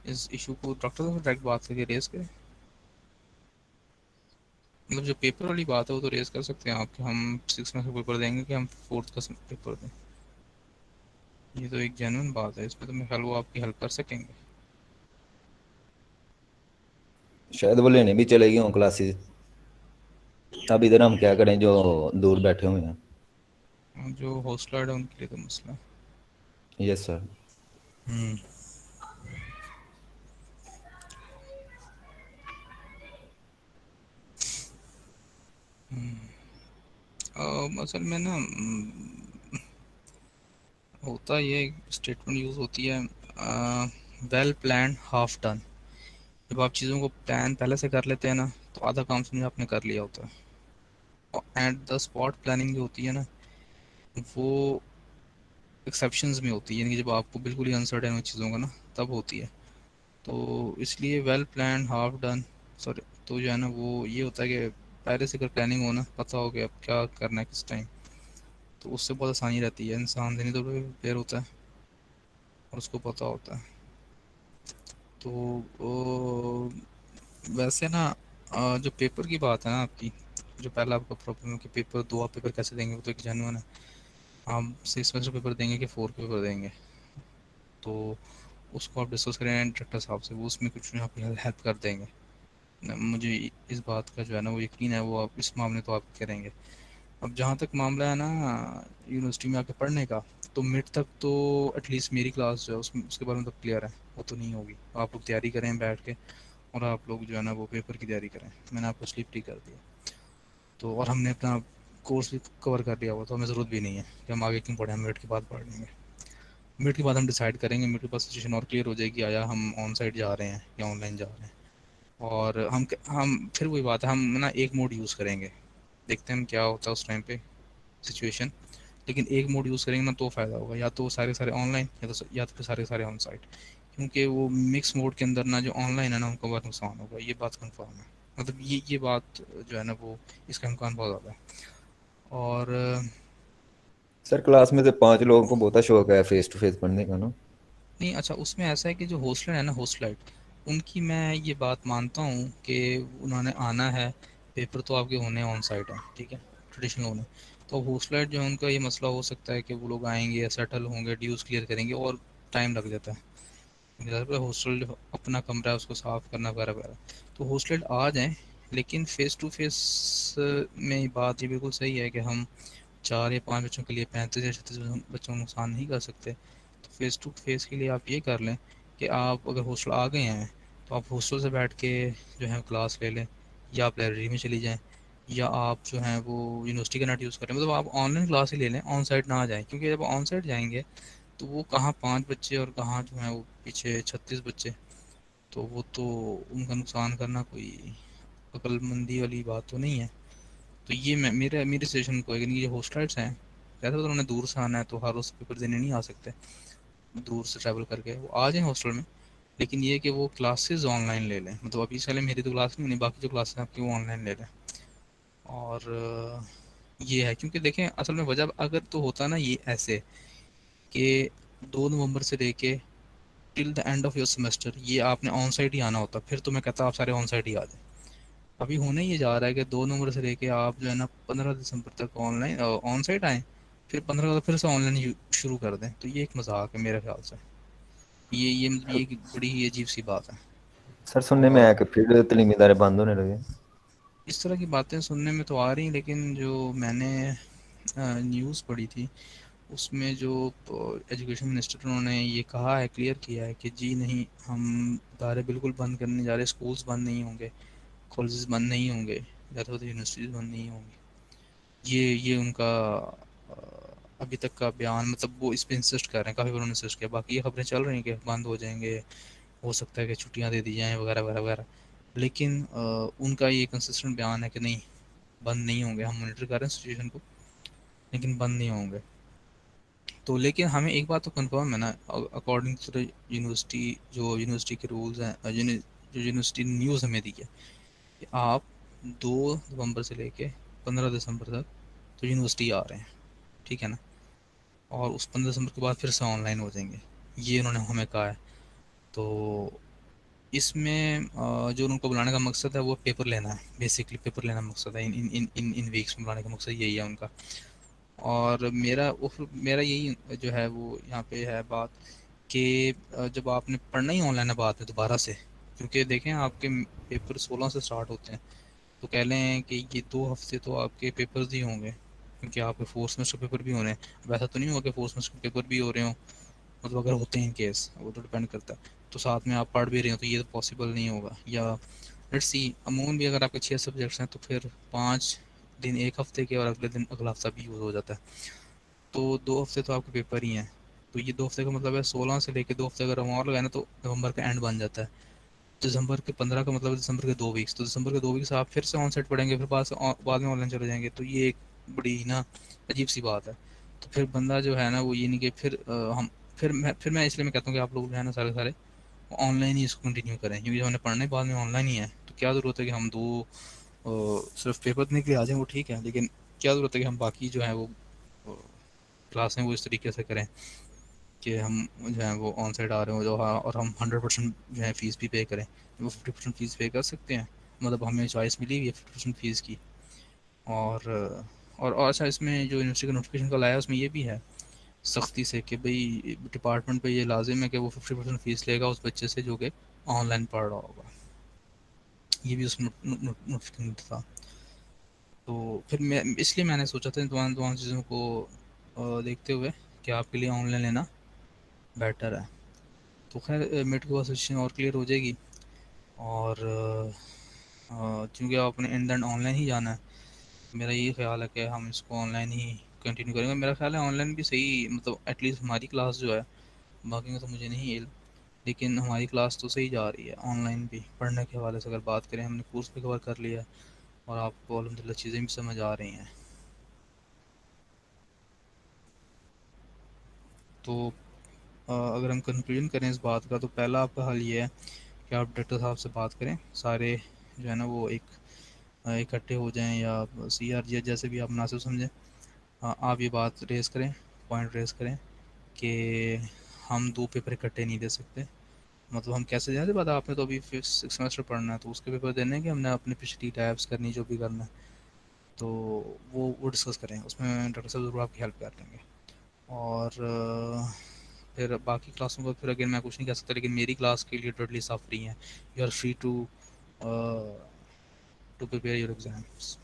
इस इशू को डॉक्टर से डायरेक्ट बात करके रेस करें। मतलब जो पेपर वाली बात है वो तो रेस कर सकते हैं आप कि हम सिक्स में से पेपर देंगे कि हम फोर्थ का पेपर दें। ये तो एक जेन्युइन बात है, इसमें तो मेरे ख्याल वो आपकी हेल्प कर सकेंगे। शायद वो लेने भी चलेगी हों क्लासेस। अब इधर हम क्या करें जो दूर बैठे हुए हैं। और जो हॉस्टलर है उनके लिए तो मसला है। Yes sir. हम्म। असल में ना होता ये स्टेटमेंट यूज़ होती है, वेल प्लान हाफ डन। जब आप चीज़ों को प्लान पहले से कर लेते हैं ना, तो आधा काम समझो आपने कर लिया होता है। और एट द स्पॉट प्लानिंग जो होती है ना, वो एक्सेप्शंस में होती है, यानी कि जब आपको बिल्कुल ही अनसर्टेन हो चीज़ों का ना, तब होती है। तो इसलिए well plan half done, sorry, तो जो है ना वो ये होता है कि पहले से अगर प्लानिंग हो ना, पता हो कि अब क्या करना है किस टाइम, तो उससे बहुत आसानी रहती है। इंसान दिन तो प्रिपेयर होता है और उसको पता होता है। तो वैसे ना जो पेपर की बात है ना आपकी, जो पहला आपका प्रॉब्लम है कि पेपर दो, आप पेपर कैसे देंगे, वो तो एक जेन्युइन है। आप सिक्स सेमेस्टर पेपर देंगे कि फोर पेपर देंगे, तो उसको आप डिस्कस करें डायरेक्टर साहब से, वो उसमें कुछ नहीं आपकी हेल्प कर देंगे। मुझे इस बात का जो है ना वो यकीन है, वो आप इस मामले तो आप करेंगे। अब जहाँ तक मामला है ना यूनिवर्सिटी में आके पढ़ने का, तो मिड तक तो एटलीस्ट मेरी क्लास जो है उसमें उसके बारे में तो क्लियर है, वो तो नहीं होगी। आप लोग तैयारी करें बैठ के, और आप लोग जो है ना वो पेपर की तैयारी करें। मैंने आपको स्लिप फ्री कर दिया, तो और हमने अपना कोर्स भी कवर कर लिया हुआ, तो हमें ज़रूरत भी नहीं है कि हम आगे क्यों पढ़ें, हम मिड के बाद पढ़ लेंगे। मिड के बाद हम डिसाइड करेंगे, मिड के बाद सिचुएशन और क्लियर हो जाएगी, आया हम ऑन साइट जा रहे हैं या ऑनलाइन जा रहे हैं। और हम फिर वही बात है, हम ना एक मोड यूज़ करेंगे, देखते हैं हम क्या होता है उस टाइम पे सिचुएशन। लेकिन एक मोड यूज़ करेंगे ना तो फ़ायदा होगा, या तो सारे सारे ऑनलाइन या तो फिर सारे सारे ऑन साइट। क्योंकि वो मिक्स मोड के अंदर ना जो ऑनलाइन है ना उनको बहुत नुकसान होगा, ये बात कंफर्म है। मतलब ये बात जो है ना वो इसका इम्कान बहुत ज़्यादा है। और सर क्लास में से 5 लोगों को बहुत शौक है फेस टू फेस पढ़ने का ना। नहीं, अच्छा उसमें ऐसा है कि जो होस्टलर है ना, होस्टलाइट, उनकी मैं ये बात मानता हूँ कि उन्होंने आना है, पेपर तो आपके होने ऑन साइट है, ठीक है, ट्रेडिशनल होने। तो होस्टलाइट जो है उनका ये मसला हो सकता है कि वो लोग आएंगे, सेटल होंगे, ड्यूज़ क्लियर करेंगे और टाइम लग जाता है। हॉस्टल जो अपना कमरा है उसको साफ़ करना वगैरह वगैरह। तो हॉस्टल आ जाएं, लेकिन फ़ेस टू फेस में बात ये बिल्कुल सही है कि हम 4 या 5 बच्चों के लिए 35 या 36 बच्चों को नुकसान नहीं कर सकते। तो फेस टू फेस के लिए आप ये कर लें कि आप अगर हॉस्टल आ गए हैं तो आप हॉस्टल से बैठ के जो है क्लास ले लें, या आप लाइब्रेरी में चली जाएं, या आप जो हैं वो यूनिवर्सिटी का नेट यूज़ करें। मतलब आप ऑनलाइन क्लास ही ले लें, ऑन साइट ना जाएं, क्योंकि जब ऑन साइट जाएंगे तो वो कहाँ 5 बच्चे और कहाँ जो है वो पीछे 36 बच्चे, तो वो तो उनका नुकसान करना कोई अक्लमंदी वाली बात तो नहीं है। तो ये मैं मेरे सजेशन को है कि ये होस्टाइट्स हैं, जैसे तो उन्होंने दूर से आना है तो हर रोज़ पेपर देने नहीं आ सकते, दूर से ट्रैवल करके वो आ जाएं हॉस्टल में। लेकिन ये है कि वो क्लासेस ऑनलाइन ले लें, मतलब अभी साले मेरी तो क्लास नहीं होनी, बाकी जो क्लासेस हैं आपकी वो ऑनलाइन ले लें। और ये है, क्योंकि देखें असल में वजह अगर तो होता ना ये ऐसे कि 2 नवंबर से लेके till the end of your semester ये आपने ऑन साइड ही आना होता, फिर तो मैं कहता आप सारे ऑन साइड ही आ जाए। अभी होने ये जा रहा है कि 2 नवंबर से लेके आप जो है ना 15 दिसंबर तक ऑनलाइन ऑन साइड आएँ, फिर 15 फिर से ऑनलाइन शुरू कर दें। तो ये एक मजाक है मेरे ख्याल से, ये मतलब ये एक बड़ी ही अजीब सी बात है। सर सुनने में आया और कि फिर तलीमी इदारे बंद होने लगे। इस तरह की बातें सुनने में तो आ रही, लेकिन जो मैंने न्यूज़ पढ़ी थी उसमें जो एजुकेशन मिनिस्टर उन्होंने ये कहा है, क्लियर किया है कि जी नहीं, हम इदारे बिल्कुल बंद करने जा रहे, स्कूल्स बंद नहीं होंगे, कॉलेजेस बंद नहीं होंगे, ज़्यादा तो यूनिवर्सिटीज़ बंद नहीं होंगी। ये उनका अभी तक का बयान, मतलब वो इस पे इंसिस्ट कर रहे हैं, काफ़ी बार उन्होंने इंसिस्ट किया। बाकी ये खबरें चल रही हैं कि बंद हो जाएंगे, हो सकता है कि छुट्टियां दे दी जाएं वगैरह वगैरह वगैरह। लेकिन उनका ये कंसिस्टेंट बयान है कि नहीं, बंद नहीं होंगे, हम मॉनिटर कर रहे हैं सिचुएशन को, लेकिन बंद नहीं होंगे। तो लेकिन हमें एक बात तो कंफर्म है ना, अकॉर्डिंग टू द यूनिवर्सिटी, जो यूनिवर्सिटी के रूल्स हैं, जो यूनिवर्सिटी न्यूज़ हमें दी है कि आप 2 नवंबर से लेके 15 दिसंबर तक तो यूनिवर्सिटी आ रहे हैं, ठीक है ना, और उस 15 दिसंबर के बाद फिर से ऑनलाइन हो जाएंगे, ये उन्होंने हमें कहा है। तो इसमें जो उनको बुलाने का मकसद है वो पेपर लेना है, बेसिकली पेपर लेना मकसद है, इन इन इन इन इन वीक्स में बुलाने का मकसद यही है उनका। और मेरा यही जो है वो यहाँ पे है बात कि जब आपने पढ़ना ही ऑनलाइन है बाद में दोबारा से, क्योंकि देखें आपके पेपर 16 से स्टार्ट होते हैं, तो कह लें कि ये 2 हफ्ते तो आपके पेपर्स ही होंगे, क्योंकि आपके फोर्थ सेमेस्टर पेपर भी होने हैं। वैसा तो नहीं होगा कि फोर्थ सेमेस्टर पेपर भी हो रहे हों, मतलब अगर होते हैं केस, वो तो डिपेंड करता है। तो साथ में आप पढ़ भी रहे हो तो ये तो पॉसिबल नहीं होगा। या लेट्स सी, अमूमन भी अगर आपके 6 सब्जेक्ट्स हैं तो फिर 5 दिन एक हफ्ते के और अगले दिन अगला हफ्ता भी यूज़ हो जाता है, तो 2 हफ्ते तो आपके पेपर ही हैं। तो ये 2 हफ्ते का मतलब है 16 से लेके 2 हफ्ते अगर हम और लगाए ना तो नवंबर का एंड बन जाता है। दिसंबर के 15 का मतलब है दिसंबर के 2 वीक्स, तो दिसंबर के 2 वीक्स आप फिर से ऑन साइड पढ़ेंगे, फिर बाद में ऑनलाइन चले जाएंगे। तो ये एक बड़ी ना अजीब सी बात है। तो फिर बंदा जो है ना वो ये नहीं कि फिर मैं इसलिए मैं कहता हूँ कि आप लोग जो है ना सारे सारे ऑनलाइन ही इसको कंटिन्यू करें, क्योंकि हमने पढ़ना ही बाद में ऑनलाइन ही है। तो क्या ज़रूरत है कि हम सिर्फ पेपर देने के लिए आ जाएं, वो ठीक है, लेकिन क्या ज़रूरत है कि हम बाकी जो है वो क्लासें वो इस तरीके से करें कि हम जो है वो ऑन साइड आ रहे हो जो, हाँ, और हम 100% जो है फ़ीस भी पे करें। वो 50% फ़ीस पे कर सकते हैं, मतलब हमें चॉइस मिली हुई है 50% फ़ीस की। और और अच्छा, इसमें जो यूनिवर्सिटी का नोटिफिकेशन कल आया उसमें ये भी है सख्ती से कि भाई डिपार्टमेंट पे ये लाजिम है कि वो 50% फ़ीस लेगा उस बच्चे से जो कि ऑनलाइन पढ़ रहा होगा। ये भी उस नोटिफिकेशन में था। तो फिर मैंने सोचा था इन तमाम चीज़ों को देखते हुए कि आपके लिए ऑनलाइन लेना बेटर है। तो खैर मिड के बाद सिचुएशन और क्लियर हो जाएगी। और चूँकि आपने इन द एंड ऑनलाइन ही जाना है, मेरा यही ख्याल है कि हम इसको ऑनलाइन ही कंटिन्यू करेंगे। मेरा ख्याल है ऑनलाइन भी सही, मतलब एटलीस्ट हमारी क्लास जो है बाकी का तो मुझे नहीं इल्म, लेकिन हमारी क्लास तो सही जा रही है ऑनलाइन भी। पढ़ने के हवाले से अगर बात करें, हमने कोर्स भी कवर कर लिया है और आपको अल्हम्दुलिल्लाह चीज़ें भी समझ आ रही हैं। तो अगर हम कंक्लूजन करें इस बात का, तो पहला आपका हल ये है कि आप डायरेक्टर साहब से बात करें, सारे जो है ना वो एक इकट्ठे हो जाएं या CRG जैसे भी आप मुनासिब समझें। आप ये बात रेज़ करें, पॉइंट रेज़ करें कि हम 2 पेपर इकट्ठे नहीं दे सकते। मतलब हम कैसे दें, पता आपने तो अभी 6 सेमेस्टर पढ़ना है, तो उसके पेपर देने हैं कि हमने अपनी पिछली टैब्स करनी जो भी करना है, तो वो डिस्कस करें, उसमें डॉक्टर साहब ज़रूर आपकी हेल्प कर लेंगे। और फिर बाकी क्लासों का फिर अगेन मैं कुछ नहीं कह सकता, लेकिन मेरी क्लास के लिए टोटली सब फ्री हैं। You are free to prepare your exams.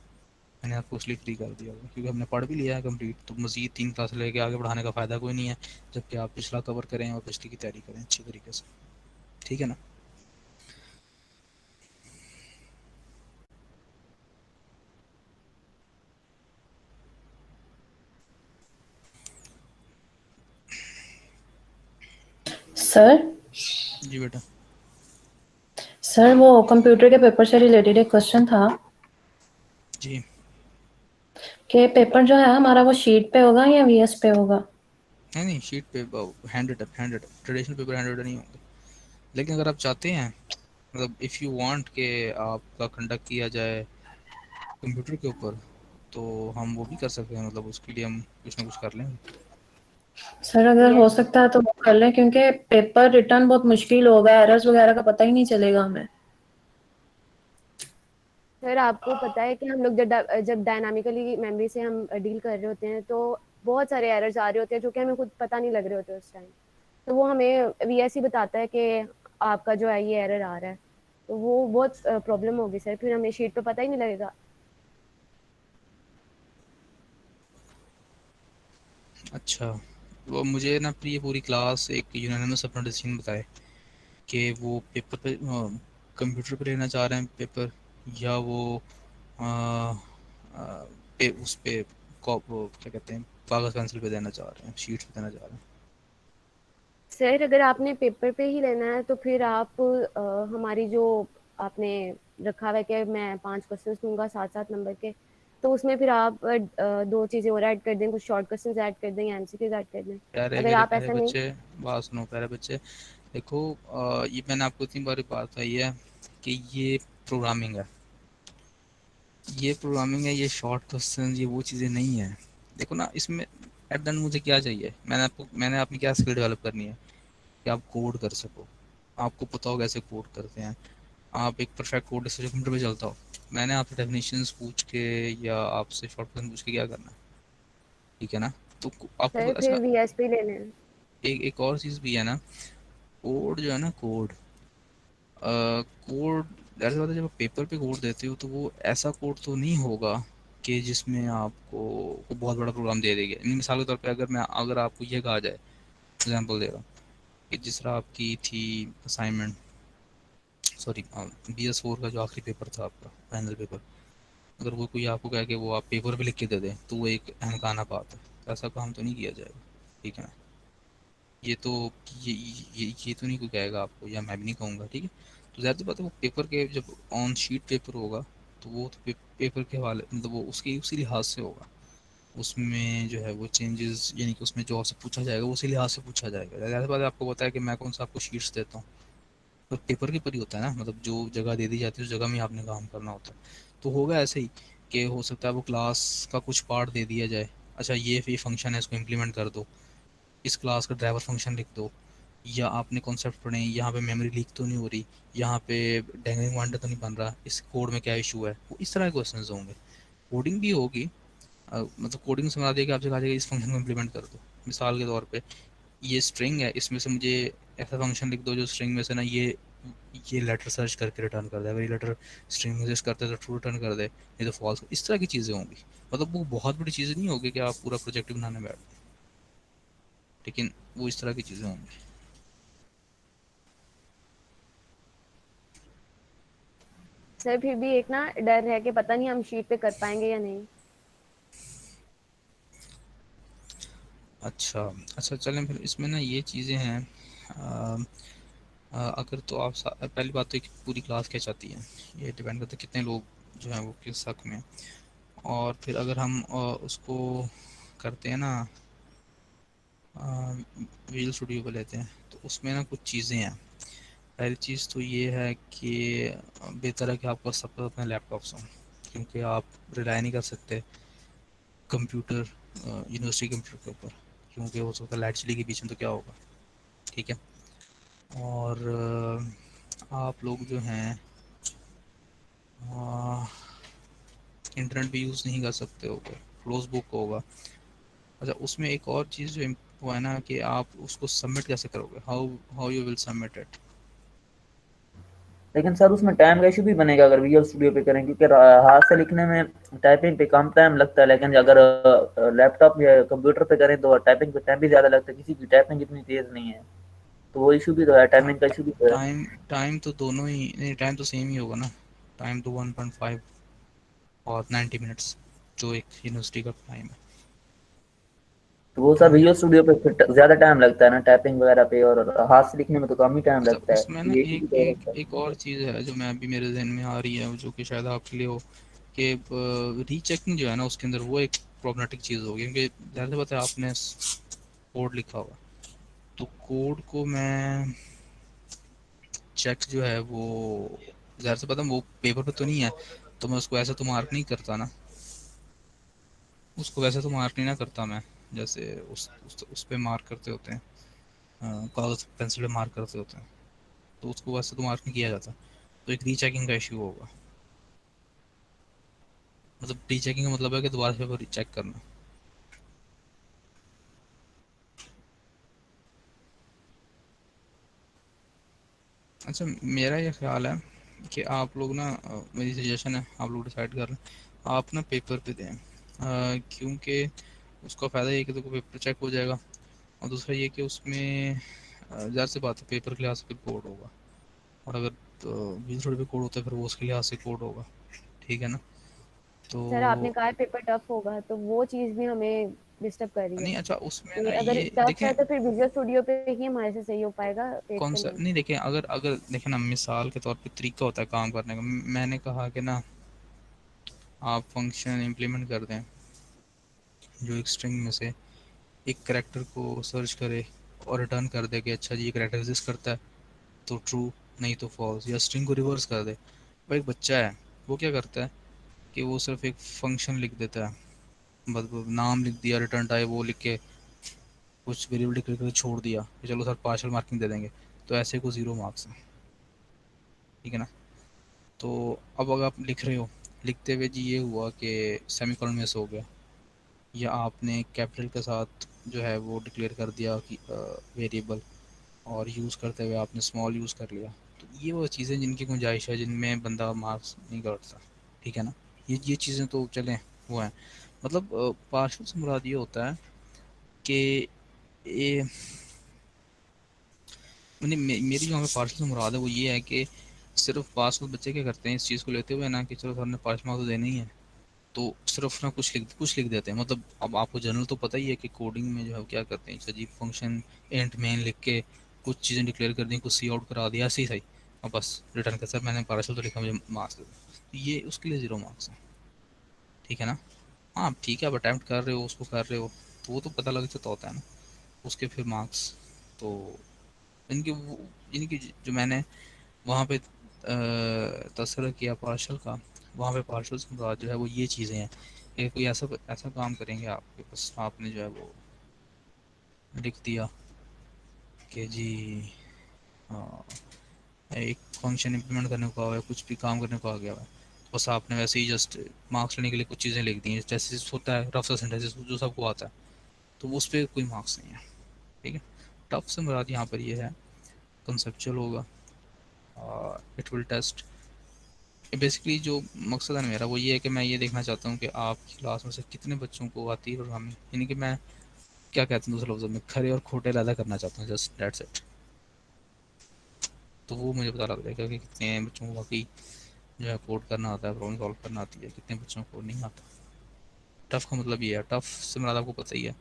मैंने आपको इसलिए फ्री कर दिया होगा क्योंकि हमने पढ़ भी लिया है कंप्लीट, तो मज़ीद 3 क्लास लेके आगे बढ़ाने का फ़ायदा कोई नहीं है, जबकि आप पिछला कवर करें और पिछली की तैयारी करें अच्छी तरीके से। ठीक है ना? सर जी बेटा। सर वो कंप्यूटर के पेपर से रिलेटेड एक क्वेश्चन था जी कि पेपर जो है हमारा वो शीट पे होगा या VS पे होगा? नहीं नहीं, शीट पे handwritten, traditional paper handwritten नहीं होंगे। लेकिन अगर आप चाहते हैं, मतलब इफ़ यू वांट कि आपका कंडक्ट किया जाए कंप्यूटर के ऊपर, तो हम वो भी कर सकते हैं, मतलब उसके लिए हम कुछ ना कुछ कर लेंगे। सर अगर हो यस सकता है तो वो कर लें, क्योंकि पेपर रिटर्न बहुत मुश्किल होगा, एरर्स वगैरह का पता ही नहीं चलेगा हमें। सर, आपको पता है कि हम लोग जब डायनामिकली मेमोरी से हम डील कर रहे होते हैं तो बहुत सारे एरर्स आ रहे होते हैं जो कि हमें खुद पता नहीं लग रहे होते उस टाइम। तो वो हमें VS ही बताता है कि आपका जो है ये एरर आ रहा है। तो वो बहुत प्रॉब्लम होगी सर, फिर हमें शीट पे पता ही नहीं लगेगा। अच्छा, वो मुझे ना ये पूरी क्लास एक यूनानिमस अपना डिसीजन बताए कि वो पेपर पे कंप्यूटर पे लेना चाह रहे हैं पेपर, या वो अ, उस पे वो क्या कहते हैं, कागज़ पेंसिल पे देना चाह रहे हैं, शीट्स पे देना चाह रहे हैं। सर, अगर आपने पेपर पे ही लेना है तो फिर आप हमारी जो आपने रखा हुआ है कि मैं 5 क्वेश्चंस दूंगा 7-7 नंबर के, तो उसमें फिर आप 2 चीज़ें और ऐड कर दें, कुछ शॉर्ट क्वेश्चंस ऐड कर दें या MCQs ऐड कर दें। प्यारे अगर मेरे आप प्यारे ऐसा नहीं। बच्चे, बात सुनो प्यारे बच्चे। देखो, ये मैंने आपको इतनी बार बात बताई है कि प्रोग्रामिंग है ये प्रोग्रामिंग है, ये शॉर्ट क्वेश्चन, ये वो चीज़ें नहीं है। देखो ना, इसमें एट द एंड मुझे क्या चाहिए, मैंने अपनी क्या स्किल डेवलप करनी है कि आप कोड कर सको, आपको पता हो कैसे कोड करते हैं, आप एक परफेक्ट कोड से कंप्यूटर पे चलता हो। मैंने आपसे डेफिनेशंस पूछ के या आपसे शॉर्ट क्वेश्चन पूछ के क्या करना है? ठीक है ना? तो आपको सर, अच्छा, फिर VS पे लेने हैं। एक और चीज़ भी है ना, कोड जो है ना, कोड कोड ऐसी बात है, जब आप पेपर पे कोड देते हो तो वो ऐसा कोड तो नहीं होगा कि जिसमें आपको को बहुत बड़ा प्रोग्राम दे देगा। मिसाल के तौर पे अगर आपको ये कहा जाए, एग्जांपल दे रहा हूँ, कि जिस तरह आपकी थी असाइनमेंट, सॉरी, BS4 का जो आखिरी पेपर था आपका फाइनल पेपर, अगर वो कोई आपको कहे कि वो आप पेपर पे लिख के दे दें, तो वो एक अहमकाना बात है, तो ऐसा काम तो नहीं किया जाएगा। ठीक है ना? ये तो ये तो नहीं कोई कहेगा आपको, या मैं भी नहीं कहूँगा। ठीक है? तो ज़ाहिर सी बात है, वो पेपर के जब ऑन शीट पेपर होगा, तो वो तो पेपर के हवाले, मतलब वो उसके उसी लिहाज से होगा, उसमें जो है वो चेंजेस, यानी कि उसमें जो आपसे पूछा जाएगा वो उसी लिहाज से पूछा जाएगा। ज़ाहिर सी बात है, आपको पता है कि मैं कौन सा आपको शीट्स देता हूँ, तो पेपर के ऊपर ही होता है ना, मतलब जो जगह दे दी जाती है उस जगह में आपने काम करना होता है। तो होगा ऐसे ही कि हो सकता है वो क्लास का कुछ पार्ट दे दिया जाए, अच्छा ये फंक्शन है, इसको इम्प्लीमेंट कर दो, इस क्लास का ड्राइवर फंक्शन लिख दो, या आपने कॉन्सेप्ट पढ़े, यहाँ पे मेमोरी लीक तो नहीं हो रही, यहाँ पे डैंगलिंग वांडा तो नहीं बन रहा, इस कोड में क्या इशू है, वो इस तरह के क्वेश्चन होंगे। कोडिंग भी होगी, मतलब कोडिंग समझा देगा, आपसे कहा जाएगा इस फंक्शन को इम्प्लीमेंट कर दो। मिसाल के तौर पे ये स्ट्रिंग है, इसमें से मुझे ऐसा फंक्शन लिख दो जो स्ट्रिंग में से ना ये लेटर सर्च करके रिटर्न कर दे, अगर ये लेटर स्ट्रिंग में सर्च करते हैं तो ट्रू रिटर्न कर दे, नहीं तो फॉल्स। इस तरह की चीज़ें होंगी, मतलब वो बहुत बड़ी चीज़ें नहीं होगी कि आप पूरा प्रोजेक्ट बनाने बैठ जाएं, लेकिन वो इस तरह की चीज़ें होंगी। सर, फिर भी एक ना डर है कि पता नहीं हम शीट पे कर पाएंगे या नहीं। अच्छा अच्छा, चलें फिर इसमें ना ये चीज़ें हैं। अ, अगर तो आप पहली बात तो कि पूरी क्लास क्या चाहती है, ये डिपेंड करता है कितने लोग जो हैं वो किस हक में। और फिर अगर हम उसको करते हैं ना, विजुअल स्टूडियो को लेते हैं, तो उसमें ना कुछ चीज़ें हैं। पहली चीज़ तो ये है कि बेहतर है कि आपके पास सबके अपने लैपटॉप्स हों, क्योंकि आप रिलाई नहीं कर सकते कंप्यूटर, यूनिवर्सिटी कंप्यूटर के ऊपर, क्योंकि हो सकता है लाइट चली गई बीच में तो क्या होगा। ठीक है। और आप लोग जो हैं इंटरनेट भी यूज़ नहीं कर सकते होगे, क्लोज बुक होगा। अच्छा, उसमें एक और चीज़ जो वो है ना कि आप उसको सबमिट कैसे करोगे, how how you will submit it. लेकिन सर उसमें टाइम का इशू भी बनेगा अगर विजुअल स्टूडियो पे करें, क्योंकि हाथ से लिखने में टाइपिंग पे कम टाइम लगता है, लेकिन अगर लैपटॉप या कंप्यूटर पे करें तो टाइपिंग पे टाइम भी ज़्यादा लगता है, किसी की टाइपिंग इतनी तेज़ नहीं है। तो वो इशू भी तो है, टाइमिंग का इशू भी तो है। टाइम टाइम तो दोनों ही नहीं, टाइम तो सेम ही होगा ना। टाइम तो 1.5 और 90 मिनट्स जो एक यूनिवर्सिटी का टाइम है। तो वो सर ठीक है। विजुअल स्टूडियो पे फिर ज़्यादा टाइम लगता है ना टाइपिंग वगैरह पे, और हाथ से लिखने में तो कम ही टाइम अच्छा, लगता है, उसमें तो ना ये इशू भी एक तो हो एक सकता है। एक और चीज़ है जो मैं अभी मेरे जहन में आ रही है, जो कि शायद आपके लिए हो, कि रीचेकिंग जो है ना उसके अंदर वो एक प्रॉब्लमेटिक चीज़ होगी, क्योंकि ज़्यादा से पता है आपने कोड लिखा हुआ, तो कोड को मैं चेक जो है वो ज़्यादा से पता वो पेपर पे तो नहीं है, तो मैं उसको ऐसे तो मार्क नहीं करता ना, उसको वैसे तो मार्क नहीं ना करता मैं, जैसे उस पे मार्क करते होते हैं, कागज़ पेंसिल पे मार्क करते होते हैं, तो उसको वैसे तो मार्क नहीं किया जाता। तो एक रीचेकिंग का इशू होगा, मतलब रीचेकिंग का मतलब है कि दोबारा से पेपर रीचेक करना। अच्छा, मेरा ये ख्याल है कि आप लोग ना, मेरी सजेशन है, आप लोग डिसाइड कर लें, आप ना पेपर पे दें, क्योंकि उसका फ़ायदा ये है कि देखो पेपर चेक हो जाएगा, और दूसरा ये कि उसमें ज़ाहिर सी बात है पेपर के लिहाज से फिर कोड होगा, और अगर बीस रोड पे कोड होता है फिर वो उसके लिहाज से कोड होगा। ठीक है ना। तो सर आपने कहा है पेपर टफ होगा, तो वो चीज़ भी हमें डिस्टर्ब कर रही है नहीं, अच्छा उसमें कि ना अगर ये टफ देखें, है तो फिर विजुअल स्टूडियो पे ही हमारे से सही हो पाएगा, पेज कौन पे सा नहीं। नहीं, देखें अगर अगर देखें ना, मिसाल के तौर पे तरीका होता है काम करने का। मैंने कहा कि ना आप फंक्शन इम्प्लीमेंट कर दें जो एक स्ट्रिंग में से एक करैक्टर को सर्च करे और रिटर्न कर दे कि अच्छा जी ये करैक्टर एग्जिस्ट करता है तो ट्रू, नहीं तो फॉल्स, या स्ट्रिंग को रिवर्स कर दे। भाई एक बच्चा है, वो क्या करता है कि वो सिर्फ एक फंक्शन लिख देता है, बस वो नाम लिख दिया, रिटर्न टाइप वो लिख के कुछ वेरिएबल डिक्लेयर करके छोड़ दिया कि चलो सर पार्शियल मार्किंग दे देंगे, तो ऐसे को 0 मार्क्स हैं। ठीक है ना। तो अब अगर आप लिख रहे हो, लिखते हुए जी ये हुआ कि सेमीकोलन मिस हो गया, या आपने कैपिटल के साथ जो है वो डिक्लेयर कर दिया कि वेरिएबल, और यूज़ करते हुए आपने स्मॉल यूज़ कर लिया, तो ये वो चीज़ें जिनकी गुंजाइश है, जिनमें बंदा मार्क्स नहीं काटता। ठीक है ना। ये चीज़ें तो चलें, वो हैं, मतलब पार्शियल से मुराद ये होता है कि ये नहीं, मेरी जो हमें पार्शल से मुराद है वो ये है कि सिर्फ पास में बच्चे क्या करते हैं इस चीज़ को लेते हुए ना कि चलो सर ने पास मार्क्स तो देने ही है, तो सिर्फ ना कुछ लिख देते हैं। मतलब अब आपको जनरल तो पता ही है कि कोडिंग में जो है वो क्या करते हैं, जी फंक्शन एंड मेन लिख के कुछ चीज़ें डिक्लेयर कर दी, कुछ सी आउट करा दिया, ऐसे ही सही, और बस रिटर्न कर सर मैंने पार्शल तो लिखा, मुझे मार्क्स दे दो। तो ये उसके लिए 0 मार्क्स हैं। ठीक है ना। हाँ ठीक है, अब अटैम्प्ट कर रहे हो, उसको कर रहे हो, तो वो तो पता लग जाता होता है ना उसके फिर मार्क्स। तो इनकी जो मैंने वहाँ पे तस्करा किया पार्शल का, वहाँ पे पार्शल से मुराद जो है वो ये चीज़ें हैं कि कोई ऐसा ऐसा काम करेंगे आपके बस आपने जो है वो लिख दिया कि जी हाँ, एक फंक्शन इम्प्लीमेंट करने को आ गया, कुछ भी काम करने को आ गया है, तो बस आपने वैसे ही जस्ट मार्क्स लेने के लिए कुछ चीज़ें लिख दी हैं, जैसे होता है रफ सा सेंटेंसेस जो सबको आता है, तो उस पर कोई मार्क्स नहीं है। ठीक है। टफ से मुराद यहाँ पर ये है कंसेप्चुअल होगा, इट विल टेस्ट बेसिकली। जो मकसद है मेरा वो ये है कि मैं ये देखना चाहता हूँ कि आपकी क्लास में से कितने बच्चों को आती है प्रोग्रामिंग, यानी कि मैं क्या कहते हैं दूसरे लफ्ज़ों में खरे और खोटे पैदा करना चाहता हूँ, जस्ट दैट्स इट। तो वो मुझे पता लग जाएगा कि कितने बच्चों को वाकई जो है कोड करना आता है, प्रॉब्लम सॉल्व करना आती है, कितने बच्चों को नहीं आता। टफ़ का मतलब ये है, टफ़ से मतलब आपको पता ही है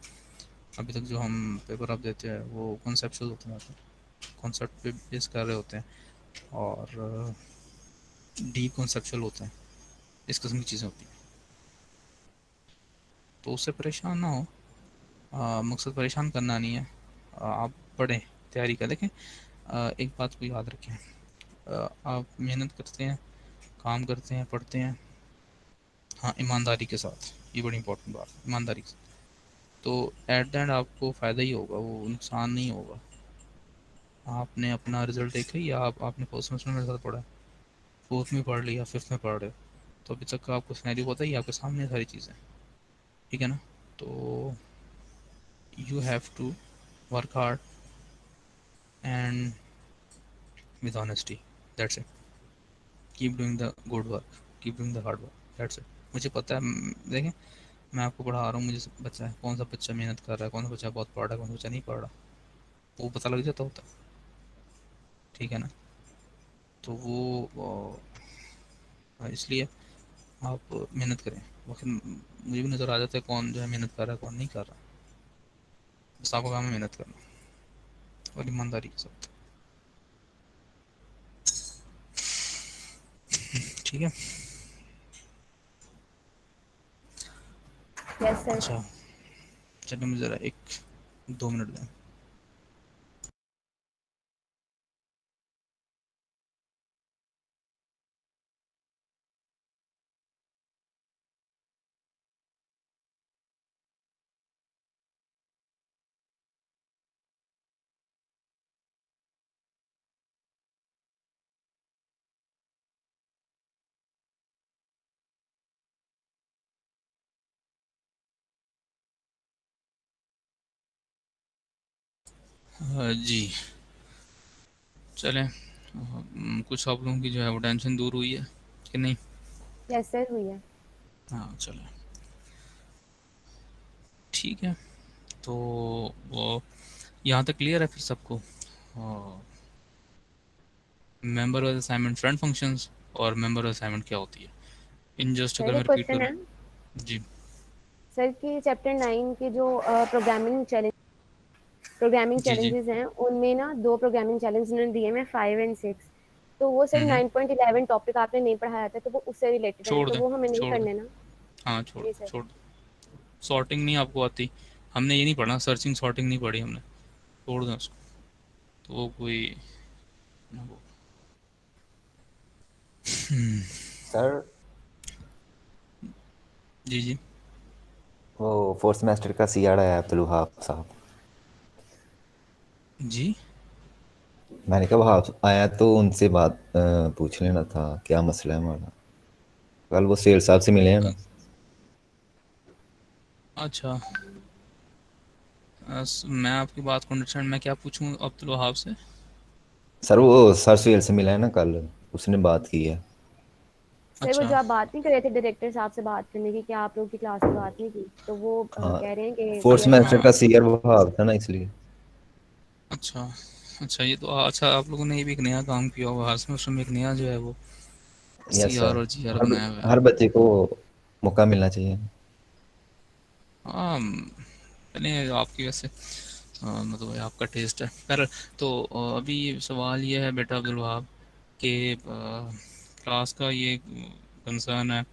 अभी तक जो हम पेपर आप देते हैं वो कॉन्सेप्चुअल होते हैं, कॉन्सेप्ट पे बेस कर रहे होते हैं और डीप कॉन्सेप्चुअल होते हैं, इस किस्म की चीज़ें होती हैं। तो उससे परेशान ना हो, मकसद परेशान करना नहीं है। आप पढ़ें, तैयारी करें। देखें, एक बात को याद रखें, आप मेहनत करते हैं, काम करते हैं, पढ़ते हैं, हाँ ईमानदारी के साथ, ये बड़ी इंपॉर्टेंट बात है, ईमानदारी के साथ, तो एट द एंड आपको फ़ायदा ही होगा, वो नुकसान नहीं होगा। आपने अपना रिजल्ट देखा ही, आपने फर्स्ट सेमेस्टर में मेरे साथ पढ़ा है, फोर्थ में पढ़ लिया, फिफ्थ में पढ़ रहे हो, तो अभी तक का आपको सिनेरियो पता ही है, आपके सामने है सारी चीज़ें, ठीक है ना। तो you have to work hard and with honesty, that's it. Keep doing the good work, keep doing the hard work, that's it. मुझे पता है, देखें मैं आपको पढ़ा रहा हूँ, मुझे बच्चा है, कौन सा बच्चा मेहनत कर रहा है, कौन सा बच्चा बहुत पढ़ रहा है, कौन सा बच्चा नहीं पढ़ रहा, वो पता लग जाता होता, ठीक है ना। तो वो इसलिए आप मेहनत करें, वक्त मुझे भी नज़र आ जाता है कौन जो है मेहनत कर रहा है, कौन नहीं कर रहा। बस आपका काम है मेहनत करना और ईमानदारी के साथ, ठीक है। Yes sir. अच्छा चलिए, मुझे ज़रा 1-2 मिनट दें। जी चलें, कुछ आप लोगों की जो है वो टेंशन दूर हुई है कि नहीं? यस सर, हुई है। हाँ चलें, ठीक है। तो वो यहाँ तक क्लियर है फिर सबको? Member of assignment friend functions और मेंबर ऑफ असाइनमेंट क्या होती है, इन जस्ट अगर सर मैं एक रिपीट क्वेश्चन करूँ। है जी सर कि चैप्टर 9 के जो प्रोग्रामिंग जी जी। चैलेंजेस हैं, उनमें ना 2 प्रोग्रामिंग चैलेंज उन्होंने दिए हैं, 5 एंड 6। तो वो सर हम्म, 9.11 टॉपिक आपने नहीं पढ़ाया था, तो वो उससे रिलेटेड हैं, छोड़ तो दें, वो हमें नहीं छोड़ दें, करने ना। हाँ छोड़ जी दें, सर। छोड़ दें। सॉर्टिंग नहीं आपको आती, हमने ये नहीं पढ़ा, सर्चिंग सॉर्टिंग नहीं पढ़ी हमने, छोड़ दें उसको। तो वो कोई ना वो सर जी जी। वो फोर्थ सेमेस्टर का सीआर आया अब्दुल वहाब साहब। जी मैंने कहा वहाब आया तो उनसे बात पूछ लेना था, क्या मसला है हमारा। कल वो सेल साहब से मिले हैं ना। अच्छा, मैं आपकी बात को अंडरस्टैंड, मैं क्या पूछूं अब्दुल वहाब से? सर वो सर सुहेल से मिला है ना कल, उसने बात की है। सर वो अच्छा जो आप बात नहीं कर रहे थे डायरेक्टर साहब से बात करने की, क्या आप लोग की क्लास में बात नहीं की? तो वो हाँ, कह रहे हैं कि फोर्थ सीआर सेमेस्टर साहब। का हाँ सीआर वहाब था ना, इसलिए। अच्छा अच्छा, ये तो अच्छा, आप लोगों ने ये भी एक नया काम किया हुआ है, उसमें एक नया जो है वो यस सी आर सर। और जी आर हर बनाया हुआ है। हर बच्चे को मौका मिलना चाहिए। हाँ मैंने आपकी वैसे मतलब आपका टेस्ट है पर, तो अभी सवाल ये है बेटा अब्दुल वहाब कि क्लास का ये कंसर्न है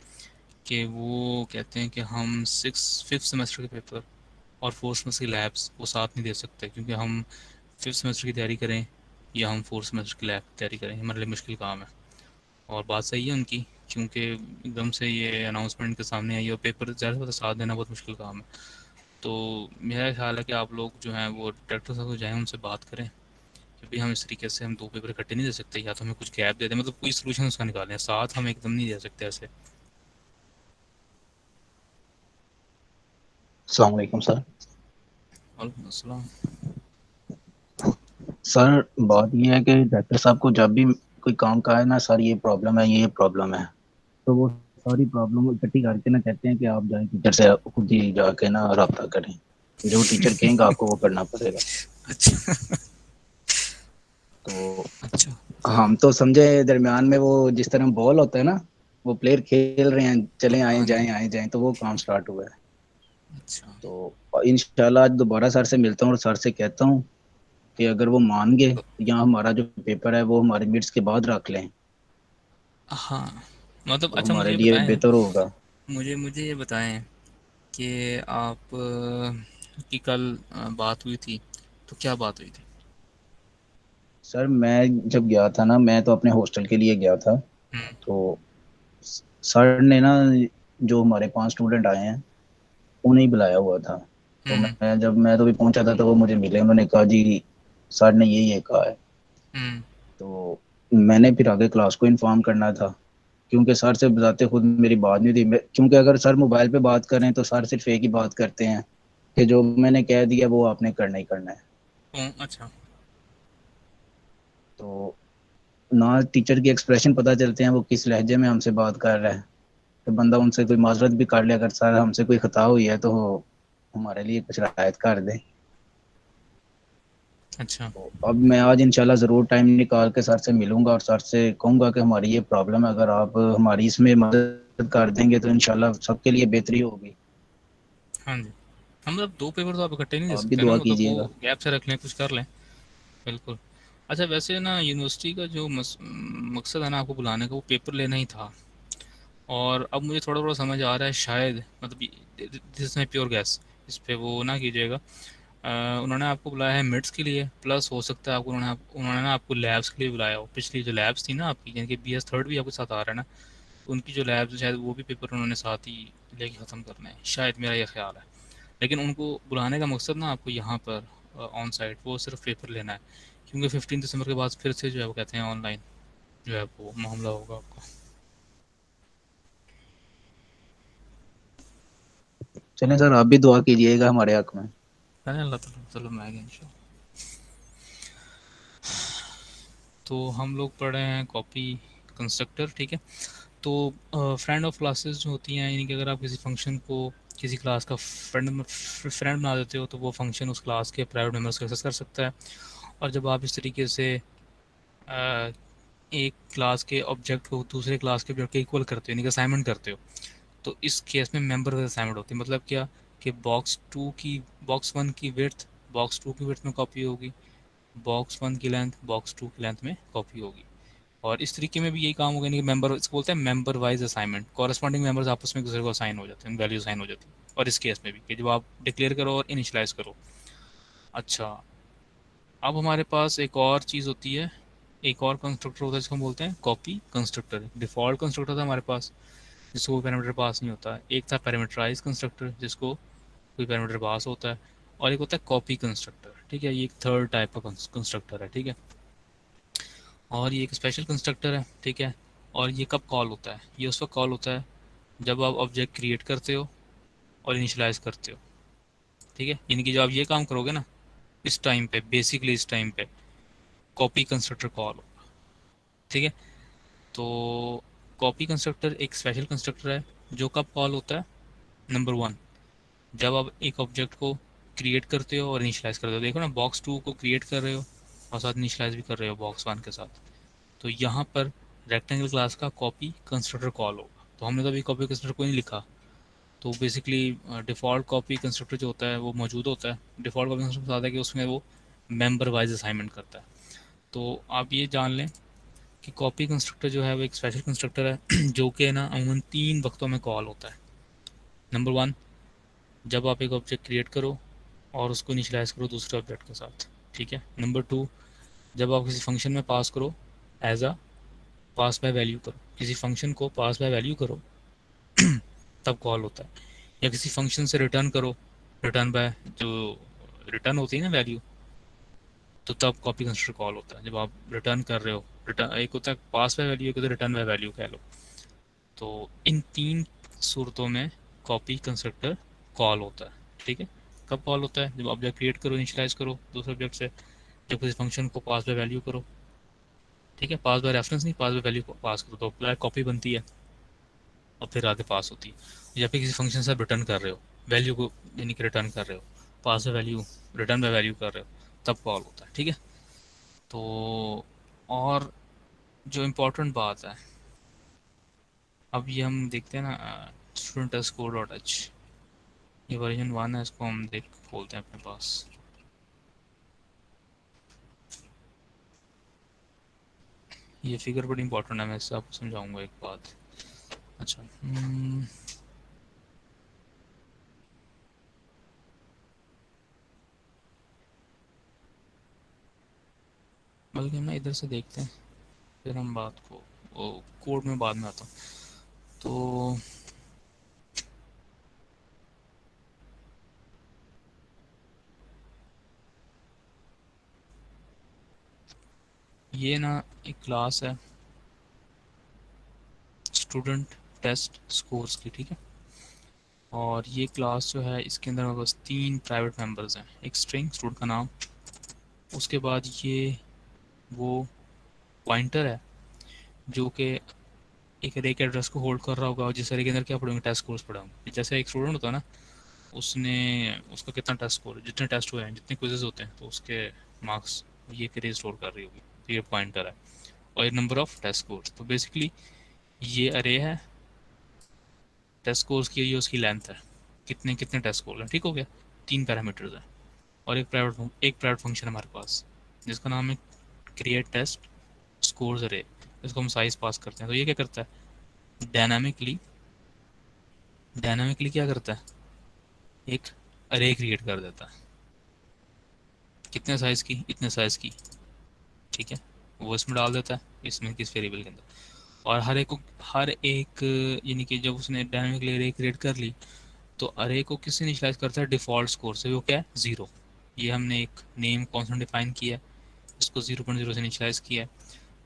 कि वो कहते हैं कि हम फिफ्थ सेमेस्टर के पेपर और फोर्थ सेमेस्टर की लैब्स वो साथ नहीं दे सकते, क्योंकि हम फिफ्थ सेमेस्टर की तैयारी करें या हम फोर्थ सेमेस्टर की लैब की तैयारी करें, हमारे लिए मुश्किल काम है। और बात सही है उनकी, क्योंकि एकदम से ये अनाउंसमेंट के सामने आई और पेपर ज़्यादा से ज़्यादा साथ देना बहुत मुश्किल काम है। तो मेरा ख्याल है कि आप लोग जो हैं वो डायरेक्टर साहब को जाएँ, उनसे बात करें कि भाई हम इस तरीके से हम 2 पेपर इकट्ठे नहीं दे सकते, या तो हमें कुछ गैप दे दें, मतलब कोई सॉल्यूशन उसका निकालें, साथ हम एकदम नहीं दे सकते ऐसे। अस्सलाम वालेकुम सर। वालेकुम अस्सलाम। सर बात ये है कि डॉक्टर साहब को जब भी कोई काम का है ना, सर ये प्रॉब्लम है, ये प्रॉब्लम है, तो वो सारी प्रॉब्लम इकट्ठी करके ना कहते हैं कि आप जाए टीचर से खुद ही जाके ना रब्ता करें, जो टीचर कहेंगे आपको वो करना पड़ेगा। अच्छा तो अच्छा हम तो समझे दरमियान में वो जिस तरह बॉल होता है ना, वो प्लेयर खेल रहे हैं, चले आए हाँ जी, जाएं आए जाएं, तो वो काम स्टार्ट हुआ है। अच्छा तो इंशाल्लाह आज दोबारा सर से मिलता हूँ और सर से कहता हूँ कि अगर वो मान गए तो यहाँ हमारा जो पेपर है वो हमारे मिड्स के बाद रख लें, हाँ, मतलब तो अच्छा मुझे हमारे ये लिए बताएं, बेहतर होगा। मुझे ये बताएं कि आप की कल बात हुई थी, तो क्या बात हुई थी? सर मैं जब गया था ना, मैं तो अपने हॉस्टल के लिए गया था, हम्म। तो सर ने ना जो हमारे 5 स्टूडेंट आए हैं उन्हें ही बुलाया हुआ था। तो हम्म। मैं तो भी पहुंचा था तो वो मुझे मिले, उन्होंने कहा जी सर ने ये कहा है। हम्म। तो मैंने फिर आगे क्लास को इन्फॉर्म करना था, क्योंकि सर से बताते खुद मेरी बात नहीं थी। क्योंकि अगर सर मोबाइल पे बात कर रहे हैं तो सर सिर्फ एक ही बात करते हैं कि जो मैंने कह दिया वो आपने करना ही करना है। अच्छा। तो ना टीचर के एक्सप्रेशन पता चलते हैं वो किस लहजे में हमसे बात कर रहा है, तो बंदा उनसे कोई माजरत भी कर ले, अगर सर हमसे कोई खता हुई है तो हमारे लिए कुछ रियायत कर दें। अच्छा। तो अब मैं आज इंशाल्लाह ज़रूर टाइम निकाल के सर से मिलूंगा और सर से कहूंगा कि हमारी ये प्रॉब्लम है, अगर आप हमारी इसमें मदद कर देंगे तो इंशाल्लाह सबके लिए बेहतरी होगी। हाँ जी। हम मतलब दो पेपर तो आप इकट्ठे नहीं दे आप भी सकते ना, दुआ मतलब वो कीजिएगा। गैप से रख लें, कुछ कर लें। बिल्कुल। अच्छा, वैसे ना यूनिवर्सिटी का जो मकसद है ना आपको बुलाने का, वो पेपर लेना ही था। और अब मुझे थोड़ा थोड़ा समझ आ रहा है, शायद मतलब दिस में प्योर गैस, इस पे वो ना कीजिएगा। उन्होंने आपको बुलाया है मिड्स के लिए, प्लस हो सकता है आपको उन्होंने ना आपको लैब्स के लिए बुलाया हो। पिछली जो लैब्स थी ना आपकी, यानी कि BS थर्ड भी आपके साथ आ रहा है ना, उनकी जो लैब्स शायद वो भी पेपर उन्होंने साथ ही लेके ख़त्म करना है, शायद मेरा ये ख्याल है। लेकिन उनको बुलाने का मकसद ना आपको यहाँ पर ऑन साइट वो सिर्फ पेपर लेना है, क्योंकि 15 दिसंबर के बाद फिर से जो है वो कहते हैं ऑनलाइन जो है वो मामला होगा आपका। चलें सर, आप भी दुआ कीजिएगा हमारे हक में। है ना, अल्लाह ताला चलो मैं इंशाल्लाह। तो हम लोग पढ़ रहे हैं कॉपी कंस्ट्रक्टर, ठीक है। तो फ्रेंड ऑफ क्लासेस जो होती हैं, यानी कि अगर आप किसी फंक्शन को किसी क्लास का फ्रेंड बना देते हो, तो वो फंक्शन उस क्लास के प्राइवेट मेम्बर्स को एक्सेस कर सकता है। और जब आप इस तरीके से अ, एक क्लास के ऑब्जेक्ट को दूसरे क्लास के ऑब्जेक्ट के इक्वल करते हो, यानी कि असाइनमेंट करते हो, तो इस केस में मेंबर वाइज असाइनमेंट होती है। मतलब क्या, कि बॉक्स वन की विड्थ बॉक्स टू की विड्थ में कॉपी होगी, बॉक्स वन की लेंथ बॉक्स टू की लेंथ में कॉपी होगी। और इस तरीके में भी यही काम होगा, यानी कि मेंबर, इसको बोलते हैं member wise assignment. Corresponding members आपस में एक दूसरे को असाइन हो जाते हैं, वैल्यू असाइन हो जाती है। और इस केस में भी कि जब आप डिक्लेयर करो और इनिशलाइज करो। अच्छा, अब हमारे पास एक और चीज़ होती है, एक और कंस्ट्रक्टर होता है जिसको हम बोलते हैं कॉपी कंस्ट्रक्टर। डिफ़ॉल्ट कंस्ट्रक्टर था हमारे पास जिसको कोई पैरामीटर पास नहीं होता है, एक था पैरामीटराइज कंस्ट्रक्टर जिसको कोई पैरामीटर पास होता है, और एक होता है कॉपी कंस्ट्रक्टर, ठीक है। ये एक थर्ड टाइप का कंस्ट्रक्टर है, ठीक है। और ये एक स्पेशल कंस्ट्रक्टर है, ठीक है। और ये कब कॉल होता है? ये उस वक्त कॉल होता है जब आप ऑब्जेक्ट क्रिएट करते हो और इनिशियलाइज करते हो, ठीक है। यानी कि जब आप ये काम करोगे ना, इस टाइम पे, बेसिकली इस टाइम पे कॉपी कंस्ट्रक्टर कॉल होगा, ठीक है। तो कॉपी कंस्ट्रक्टर एक स्पेशल कंस्ट्रक्टर है जो कब कॉल होता है? नंबर वन, जब आप एक ऑब्जेक्ट को क्रिएट करते हो और इनिशियलाइज करते हो। देखो ना, बॉक्स टू को क्रिएट कर रहे हो और साथ इनिशियलाइज भी कर रहे हो बॉक्स वन के साथ, तो यहाँ पर रेक्टेंगल क्लास का कॉपी कंस्ट्रक्टर कॉल होगा। तो हमने तो अभी कॉपी कंस्ट्रक्टर को नहीं लिखा, तो बेसिकली डिफ़ॉल्ट कॉपी कंस्ट्रक्टर जो होता है वो मौजूद होता है। डिफ़ॉल्ट कॉपी कंस्ट्रक्टर बताता है कि उसमें वो मेंबर वाइज असाइनमेंट करता है। तो आप ये जान लें कि कॉपी कंस्ट्रक्टर जो है वो एक स्पेशल कंस्ट्रक्टर है जो कि ना अमूमन 3 वक्तों में कॉल होता है। नंबर वन, जब आप एक ऑब्जेक्ट क्रिएट करो और उसको इनिशियलाइज करो दूसरे ऑब्जेक्ट के साथ, ठीक है। नंबर टू, जब आप किसी फंक्शन में पास करो, as a pass by value करो, किसी फंक्शन को पास बाय वैल्यू करो तब कॉल होता है। या किसी फंक्शन से रिटर्न करो, रिटर्न बाय जो रिटर्न होती है ना वैल्यू, तो तब कॉपी कंस्ट्रक्टर कॉल होता है। जब आप रिटर्न कर रहे हो, रिटर्न एक होता है पास बाय वैल्यू, एक होता है रिटर्न बाय वैल्यू कह लो। तो इन 3 सूरतों में कॉपी कंस्ट्रक्टर कॉल होता है, ठीक है। कब कॉल होता है? जब ऑब्जेक्ट क्रिएट करो, इनिशियलाइज करो दूसरे ऑब्जेक्ट से, जब किसी फंक्शन को पास बाय वैल्यू करो, ठीक है। पास बाय रेफरेंस नहीं, पास बाय वैल्यू को पास करो तो कॉपी बनती है और फिर आगे पास होती है। या फिर किसी फंक्शन से आप रिटर्न कर रहे हो वैल्यू को, यानी कि रिटर्न कर रहे हो, pass by value, return by value कर रहे हो, तब कॉल होता है, ठीक है। तो और जो इम्पोर्टेंट बात है, अब ये हम देखते हैं ना, स्टूडेंट स्कोर डॉट एच, ये वर्जन 1 है, इसको हम देख खोलते हैं अपने पास। ये फिगर बड़ी इंपॉर्टेंट है, मैं इससे आपको समझाऊंगा एक बात। अच्छा बल्कि हम ना इधर से देखते हैं, फिर हम बात को कोड में बाद में आता हूँ। तो ये ना एक क्लास है स्टूडेंट टेस्ट स्कोर्स की, ठीक है। और ये क्लास जो है इसके अंदर हमारे पास 3 प्राइवेट मेंबर्स हैं, एक स्ट्रिंग स्टूडेंट का नाम, उसके बाद ये वो पॉइंटर है जो कि एक अरे के एड्रेस को होल्ड कर रहा होगा, और जिस अरे के अंदर क्या पढ़ेंगे, टेस्ट स्कोर्स पढ़ेंगे। जैसे एक स्टूडेंट होता है ना, उसने उसका कितना टेस्ट स्कोर, जितने टेस्ट हुए हैं, जितने क्विजेज होते हैं, तो उसके मार्क्स ये अरे स्टोर कर रही होगी, तो ये पॉइंटर है। और ये नंबर ऑफ टेस्ट स्कोर्स, तो बेसिकली ये अरे है, टेस्ट स्कोर्स की ये उसकी लेंथ है, कितने कितने टेस्ट स्कोर हैं, ठीक हो गया। 3 पैरामीटर्स हैं, और एक प्राइवेट फंक्शन है हमारे पास जिसका नाम है क्रिएट टेस्ट स्कोर्स अरे। इसको हम साइज पास करते हैं, तो ये क्या करता है, डायनामिकली क्या करता है, एक अरे क्रिएट कर देता है, कितने साइज की, इतने साइज की, ठीक है। वो इसमें डाल देता है, इसमें किस वेरिएबल के अंदर। और हर एक यानी कि जब उसने डायनामिकली अरे क्रिएट कर ली, तो अरे को किससे इनिशियलाइज करता है, डिफ़ॉल्ट स्कोर से, वो क्या है, 0। ये हमने एक नेम कॉन्स्टेंट डिफाइन किया है, इसको 0.0 से इनिशियलाइज किया है।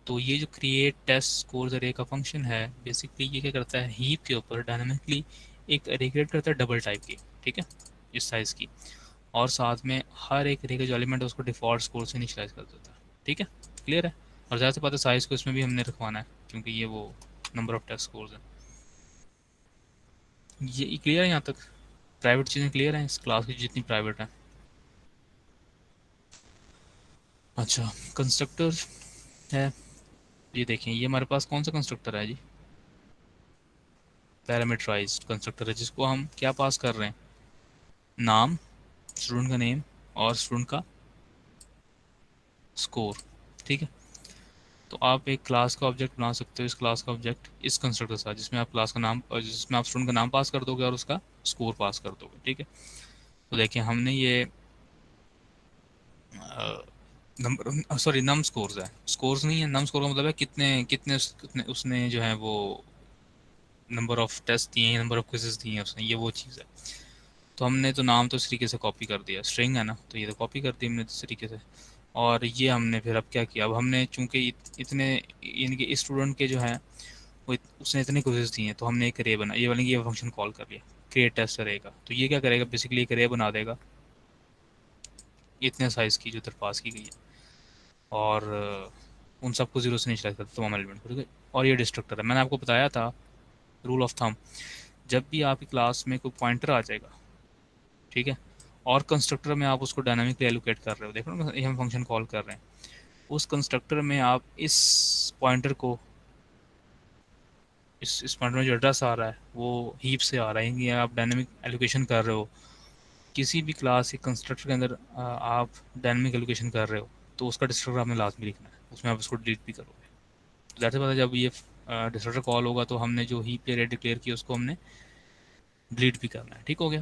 तो ये जो क्रिएट टेस्ट स्कोर्स अरे का फंक्शन है, बेसिकली ये क्या करता है, हीप के ऊपर डायनामिकली एक अरे क्रिएट करता है डबल टाइप की, ठीक है, इस साइज़ की। और साथ में हर एक अरे का जो एलिमेंट है उसको डिफ़ॉल्ट स्कोर से इनिशियलाइज कर देता है, ठीक है, क्लियर है। और ज़्यादा से पता साइज़ को इसमें भी हमने रखवाना है, क्योंकि ये वो नंबर ऑफ टेस्ट स्कोर्स है। ये क्लियर है यहाँ तक, प्राइवेट चीज़ें क्लियर हैं इस क्लास की जितनी प्राइवेट हैं। अच्छा, कंस्ट्रक्टर है, ये देखें, ये हमारे पास कौन सा कंस्ट्रक्टर है जी, पैरामीटराइज्ड कंस्ट्रक्टर है, जिसको हम क्या पास कर रहे हैं, नाम, स्टूडेंट का नेम और स्टूडेंट का स्कोर, ठीक है। तो आप एक क्लास का ऑब्जेक्ट बना सकते हो, इस क्लास का ऑब्जेक्ट इस कंस्ट्रक्टर के साथ, जिसमें आप क्लास का नाम, जिसमें आप स्टूडेंट का नाम पास कर दोगे और उसका स्कोर पास कर दोगे, ठीक है। तो देखिए हमने ये नंबर, सॉरी, नम स्कोर्स है, स्कोर्स नहीं है, नम स्कोर का मतलब है कितने कितने कितने उसने जो है वो नंबर ऑफ टेस्ट दिए हैं, नंबर ऑफ क्विजेस दिए हैं उसने, ये वो चीज़ है। तो हमने तो नाम तो इस तरीके से कॉपी कर दिया, स्ट्रिंग है ना, तो ये तो कॉपी कर दी हमने इस तरीके से। और ये हमने फिर अब क्या किया, अब हमने चूंकि इतने यानी कि इस स्टूडेंट के जो है वो उसने इतने क्विजेस दिए हैं, तो हमने एक अरे बना, ये वाले ये फंक्शन कॉल कर लिया क्रिएट टेस्ट अरे का। तो ये क्या करेगा, बेसिकली एक अरे बना देगा इतने साइज़ की जो दरख्वास्त की गई है, और उन सबको जीरो से इनिशियलाइज करता है, तमाम एलिमेंट को, ठीक है। और ये डिस्ट्रक्टर है, मैंने आपको बताया था रूल ऑफ थंब, जब भी आपकी क्लास में कोई पॉइंटर आ जाएगा, ठीक है, और कंस्ट्रक्टर में आप उसको डायनामिकली एलोकेट कर रहे हो, देखो ना, ये हम फंक्शन कॉल कर रहे हैं, उस कंस्ट्रक्टर में आप इस पॉइंटर को, इस पॉइंटर में जो एड्रेस आ रहा है वो हीप से आ रहा है, ये आप डायनामिक एलोकेशन कर रहे हो। किसी भी क्लास के कंस्ट्रक्टर के अंदर आप डायनामिक एलोकेशन कर रहे हो, तो उसका डिस्ट्रक्टर आपने लाजमी लिखना है, उसमें आप उसको डिलीट भी करोगे। तो ज़ाहिर सी बात है, जब ये डिस्ट्रक्टर कॉल होगा तो हमने जो हीप एरे डिक्लेयर किया उसको हमने डिलीट भी करना है, ठीक हो गया।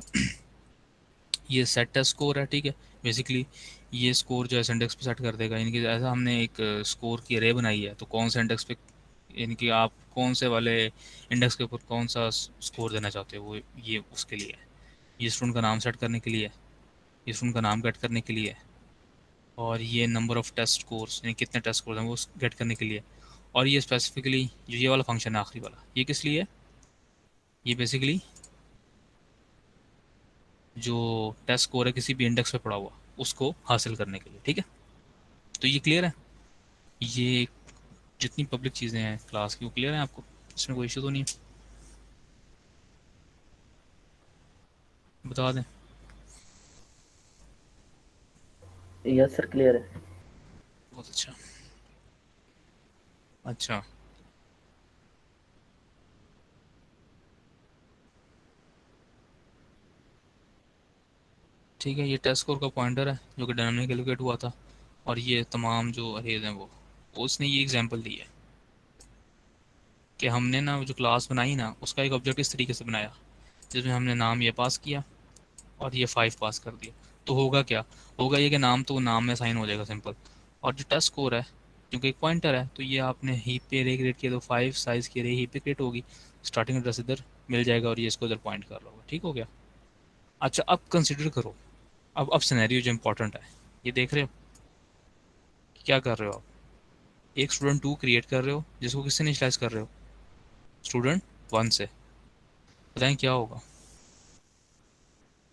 ये सेट टेस्ट स्कोर है, ठीक है। बेसिकली ये स्कोर जो है इंडेक्स पे सेट कर देगा, यानी कि ऐसा हमने एक स्कोर की अरे बनाई है, तो कौन सा इंडेक्स पे, यानी कि आप कौन से वाले इंडेक्स के ऊपर कौन सा स्कोर देना चाहते हो, वो ये उसके लिए है। ये स्टूडेंट का नाम सेट करने के लिए है, ये स्टूडेंट का नाम गेट करने के लिए है, और ये नंबर ऑफ टेस्ट स्कोर्स, यानी कितने टेस्ट स्कोर हैं वो गेट करने के लिए। और ये स्पेसिफिकली जो ये वाला फंक्शन है आखिरी वाला, ये किस लिए है, ये बेसिकली जो टेस्ट स्कोर है किसी भी इंडेक्स पे पड़ा हुआ उसको हासिल करने के लिए, ठीक है। तो ये क्लियर है, ये जितनी पब्लिक चीज़ें हैं क्लास की वो क्लियर है आपको, इसमें कोई इशू तो नहीं है, बता दें। यस सर, क्लियर है। बहुत अच्छा। अच्छा, ठीक है, ये टेस्ट स्कोर का पॉइंटर है जो कि डायनामिक एलोकेट हुआ था, और ये तमाम जो अरेज हैं वो उसने ये एग्जांपल दी है कि हमने ना जो क्लास बनाई ना उसका एक ऑब्जेक्ट इस तरीके से बनाया जिसमें हमने नाम ये पास किया और ये 5 पास कर दिया। तो होगा क्या, होगा ये कि नाम तो नाम में साइन हो जाएगा सिंपल, और जो टेस्ट स्कोर है क्योंकि एक पॉइंटर है तो ये आपने हीप पे रे क्रिएट किया तो 5 साइज की रे हीप पे क्रिएट होगी, स्टार्टिंग एड्रेस इधर मिल जाएगा और ये इसको इधर पॉइंट कर रहा होगा। ठीक हो गया। अच्छा अब कंसिडर करो, अब सिनेरियो जो इंपॉर्टेंट है ये देख रहे हो, क्या कर रहे हो आप, एक स्टूडेंट 2 क्रिएट कर रहे हो जिसको किससे इनिशियलाइज कर रहे हो, स्टूडेंट 1 से। बताएं क्या होगा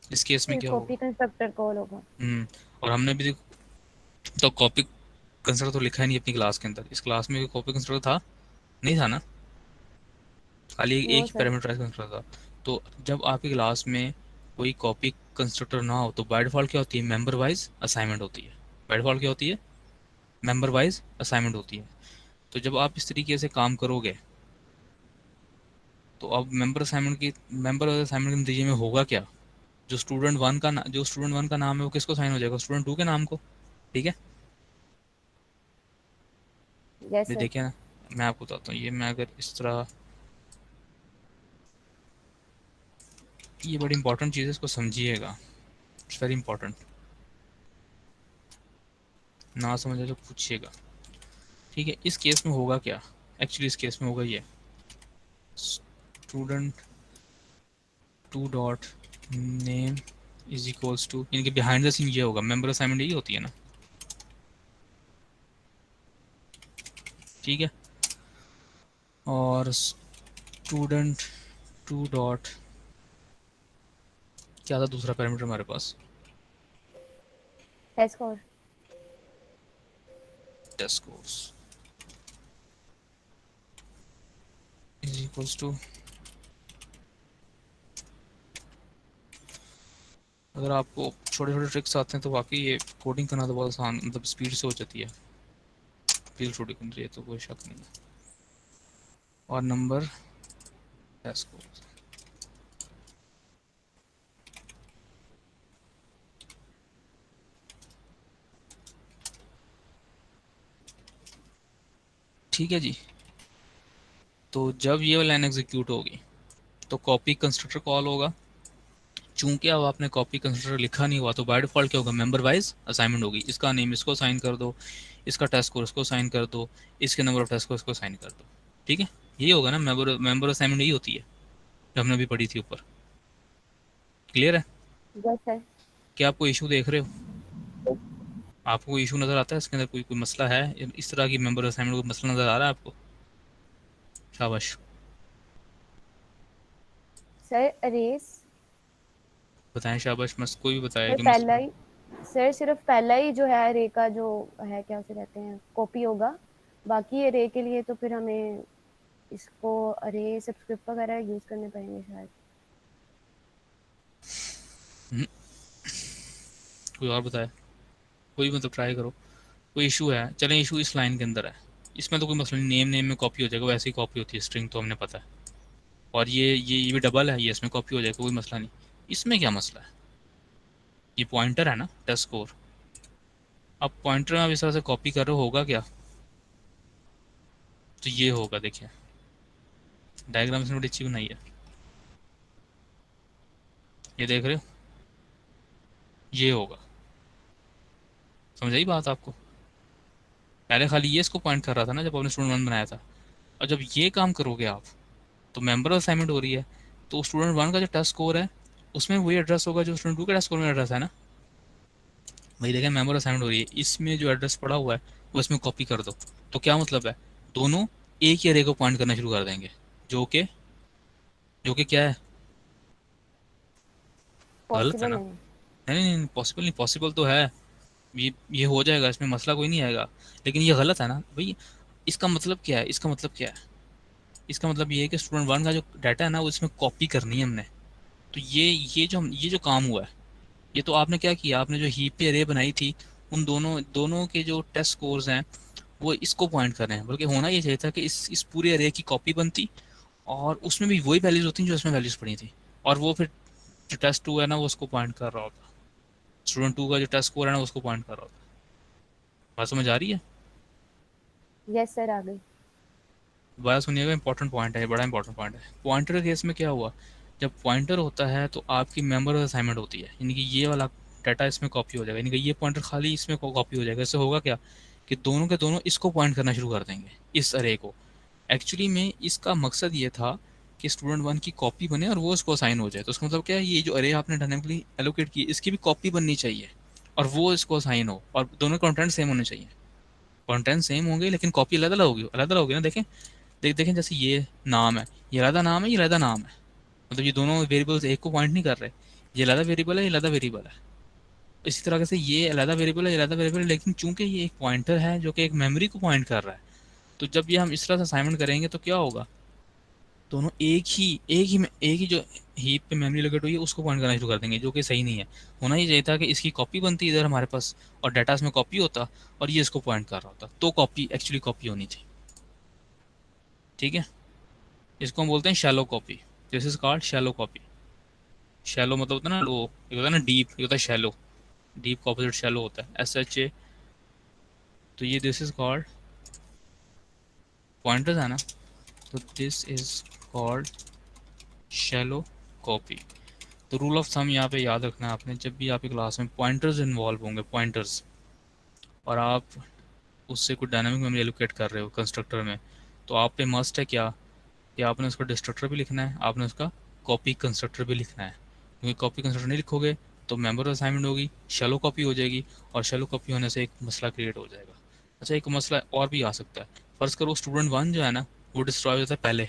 इस केस में, फिर क्या कॉपी होगा। कंस्ट्रक्टर कॉल होगा। और हमने भी तो कॉपी कंस्ट्रक्टर तो लिखा ही नहीं अपनी क्लास के अंदर, इस क्लास में कॉपी कंस्ट्रक्टर था नहीं था ना, खाली एक नो ही सर। पैरामीटराइज कंस्ट्रक्टर था। तो जब आपकी क्लास में कोई कॉपी कंस्ट्रक्टर ना हो तो बाय डिफॉल्ट क्या होती है, मेंबर वाइज असाइनमेंट होती है। बाय डिफॉल्ट क्या होती है, मेंबर वाइज असाइनमेंट होती है। तो जब आप इस तरीके से काम करोगे तो अब मेंबर असाइनमेंट के नतीजे में होगा क्या, जो स्टूडेंट वन का नाम है वो किसको साइन हो जाएगा, स्टूडेंट 2 के नाम को। ठीक है, यस ये सर। देखिए ना, मैं आपको बताता हूँ, ये मैं अगर इस तरह, ये बड़ी इंपॉर्टेंट चीज़ है, इसको समझिएगा, इट्स वेरी इंपॉर्टेंट, ना समझे तो पूछिएगा। ठीक है, इस केस में होगा क्या, एक्चुअली इस केस में होगा ये, student 2 dot name is equals to, यानी कि बिहाइंड द सीन ये होगा, मेंबर असाइनमेंट यही होती है ना। ठीक है, और स्टूडेंट 2 डॉट, क्या था दूसरा पैरामीटर हमारे पास, test score. Test scores is equals to, अगर आपको छोटे छोटे ट्रिक्स आते हैं तो वाकई ये कोडिंग करना तो बहुत आसान, मतलब स्पीड से हो जाती है, फील छोटी बन रही है तो कोई शक नहीं है। और नंबर टेस्ट स्कोर, ठीक है जी। तो जब ये लाइन एग्जीक्यूट होगी तो कॉपी कंस्ट्रक्टर कॉल होगा, चूंकि अब आपने कॉपी कंस्ट्रक्टर लिखा नहीं हुआ तो बाय डिफॉल्ट क्या होगा, मेंबर वाइज असाइनमेंट होगी, इसका नेम इसको साइन कर दो, इसका टेस्ट स्कोर इसको साइन कर दो, इसके नंबर ऑफ टेस्ट को इसको साइन कर दो। ठीक है, यही होगा ना, मेंबर असाइनमेंट यही होती है जो हमने अभी पढ़ी थी ऊपर। क्लियर है, यस सर। क्या आपको इशू देख रहे हो, आपको इशू नजर आता है इसके अंदर, कोई कोई मसला है इस तरह की मेंबर असाइनमेंट, कोई मसला नजर आ रहा है आपको, शाबाश सर अरेज, बताएं, शाबाश, मस कोई भी बताया सर कि पहला मसला। ही, सर सिर्फ पहला ही जो है अरे का जो है क्या उसे कहते हैं कॉपी होगा, बाकी अरे के लिए तो फिर हमें इसको अरे सब्सक्रिप्ट वगैरह यूज करने पड़ेंगे शायद। हम्म, कोई और बताया, कोई मतलब ट्राई करो, कोई इशू है, चलें इशू इस लाइन के अंदर है, इसमें तो कोई मसला नहीं, नेम नेम में कॉपी हो जाएगा, वैसे ही कॉपी होती है स्ट्रिंग तो हमने पता है, और ये भी डबल है, ये इसमें कॉपी हो जाएगा, कोई मसला नहीं। इसमें क्या मसला है, ये पॉइंटर है ना टेस्ट स्कोर, अब पॉइंटर में आप इस तरह से कॉपी कर रहे हो, होगा क्या, तो ये होगा, देखिए डायग्राम इसने बड़ी अच्छी बनाई है, ये देख रहे हो, ये होगा, समझ आई बात आपको, पहले खाली ये इसको पॉइंट कर रहा था ना जब आपने स्टूडेंट 1 बनाया था, और जब ये काम करोगे आप तो मेंबर असाइनमेंट हो रही है, तो स्टूडेंट 1 का जो टेस्ट स्कोर है उसमें वही एड्रेस होगा जो स्टूडेंट 2 का टेस्ट स्कोर में एड्रेस है ना, वही देखें मेंबर असाइनमेंट हो रही है, इसमें जो एड्रेस पड़ा हुआ है वो इसमें कॉपी कर दो, तो क्या मतलब है, दोनों एक ही अरे को पॉइंट करना शुरू कर देंगे, जो कि क्या है, गलत है पॉसिबल ना। नहीं। नहीं नहीं पॉसिबल नहीं, पॉसिबल तो है, ये हो जाएगा, इसमें मसला कोई नहीं आएगा, लेकिन ये गलत है ना भाई। इसका मतलब क्या है, इसका मतलब क्या है, इसका मतलब ये है कि स्टूडेंट 1 का जो डाटा है ना वो इसमें कॉपी करनी है हमने, तो ये जो काम हुआ है, ये तो आपने क्या किया, आपने जो हीप पे अरे बनाई थी उन दोनों दोनों के जो टेस्ट स्कोर्स हैं वो इसको पॉइंट कर रहे हैं, बल्कि होना ये चाहिए था कि इस पूरे अरे की कॉपी बनती और उसमें भी वही वैल्यूज होती जो इसमें वैल्यूज पड़ी थी, और वो फिर जो टेस्ट 2 है ना वो उसको पॉइंट कर रहा होता। स्टूडेंट 2 का जो टेस्ट स्कोर है ना उसको पॉइंट कर रहा होता है। बात समझ आ रही है? यस सर, आ गई। दोबारा सुनिएगा, इंपॉर्टेंट पॉइंट है, बड़ा इंपॉर्टेंट पॉइंट है। पॉइंटर के केस में क्या हुआ, जब पॉइंटर होता है तो आपकी मेंबर असाइनमेंट होती है, यानी कि ये वाला डाटा इसमें कॉपी हो जाएगा, यानी कि ये पॉइंटर खाली इसमें कॉपी हो जाएगा। इससे होगा क्या कि दोनों के दोनों इसको पॉइंट करना शुरू कर देंगे, इस अरे को। एक्चुअली में इसका मकसद ये था कि स्टूडेंट 1 की कॉपी बने और वो इसको असाइन हो जाए। तो उसका मतलब क्या है, ये जो अरे आपने डायनेमिकली एलोकेट की इसकी भी कॉपी बननी चाहिए और वो इसको असाइन हो, और दोनों कंटेंट सेम होने चाहिए। कंटेंट सेम होंगे लेकिन कॉपी अलग अलग होगी, अलग अलग होगी ना। देखें देखें, जैसे ये नाम है, ये अलग नाम है, ये अलग नाम है, मतलब ये दोनों वेरिएबल्स एक को पॉइंट नहीं कर रहे। ये अलग वेरिएबल है, ये अलग वेरिएबल है। इसी तरह से ये अलग वेरिएबल है, ये अलग वेरिएबल है, लेकिन चूंकि ये एक पॉइंटर है जो कि एक मेमोरी को पॉइंट कर रहा है, तो जब ये हम इस तरह से असाइनमेंट करेंगे तो क्या होगा, दोनों एक ही जो हीप पे मेमोरी लोकेट हुई है उसको पॉइंट करना शुरू कर देंगे, जो कि सही नहीं है। होना ही चाहिए था कि इसकी कॉपी बनती इधर हमारे पास और डाटा में कॉपी होता और ये इसको पॉइंट कर रहा होता, तो कॉपी एक्चुअली कॉपी होनी चाहिए। ठीक है, इसको हम बोलते हैं shallow copy. This is called shallow copy. Shallow मतलब होता है ना लो, ये होता है ना डीप, ये होता है शैलो। डीप का ऑपोजिट शैलो होता है, SHA। तो ये दिस इज कॉल्ड पॉइंटर्स है ना, तो this is called shallow copy. तो रूल ऑफ थंब यहाँ पे याद रखना है आपने, जब भी आपकी क्लास में पॉइंटर्स इन्वॉल्व होंगे, पॉइंटर्स, और आप उससे कुछ डायनामिक मेमोरी एलोकेट कर रहे हो कंस्ट्रक्टर में, तो आप पे मस्ट है क्या कि आपने उसका डिस्ट्रक्टर भी लिखना है, आपने उसका कॉपी कंस्ट्रक्टर भी लिखना है। क्योंकि कॉपी कंस्ट्रक्टर नहीं लिखोगे तो मेंबर असाइनमेंट होगी, शैलो कॉपी हो जाएगी, और शैलो कॉपी होने से एक मसला क्रिएट हो जाएगा। अच्छा, एक मसला और भी आ सकता है। फर्ज करो स्टूडेंट 1 जो है ना वो डिस्ट्रॉय होता है पहले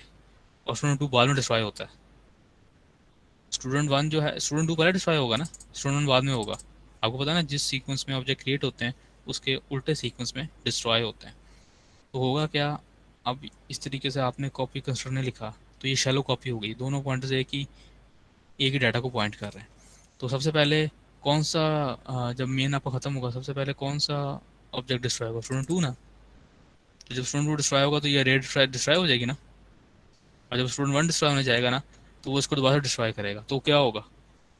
और स्टूडेंट 2 बाद में डिस्ट्रॉय होता है। स्टूडेंट 1 जो है, स्टूडेंट 2 पहले डिस्ट्रॉय होगा ना, स्टूडेंट 1 बाद में होगा। आपको पता है ना, जिस सीक्वेंस में ऑब्जेक्ट क्रिएट होते हैं उसके उल्टे सीक्वेंस में डिस्ट्रॉय होते हैं। तो होगा क्या, अब इस तरीके से आपने कॉपी कंस्ट्रक्टर ने लिखा तो ये शैलो कॉपी हो गई, दोनों पॉइंटर्स एक ही डाटा को पॉइंट कर रहे हैं। तो सबसे पहले कौन सा जब मेन आपका खत्म होगा सबसे पहले कौन सा ऑब्जेक्ट डिस्ट्रॉय होगा, स्टूडेंट 2 ना। तो जब स्टूडेंट 2 डिस्ट्रॉय होगा तो ये रेड डिस्ट्रॉय हो जाएगी ना, और जब स्टूडेंट 1 डिस्ट्रॉय होने जाएगा ना तो वो इसको दोबारा डिस्ट्रॉय करेगा, तो क्या होगा,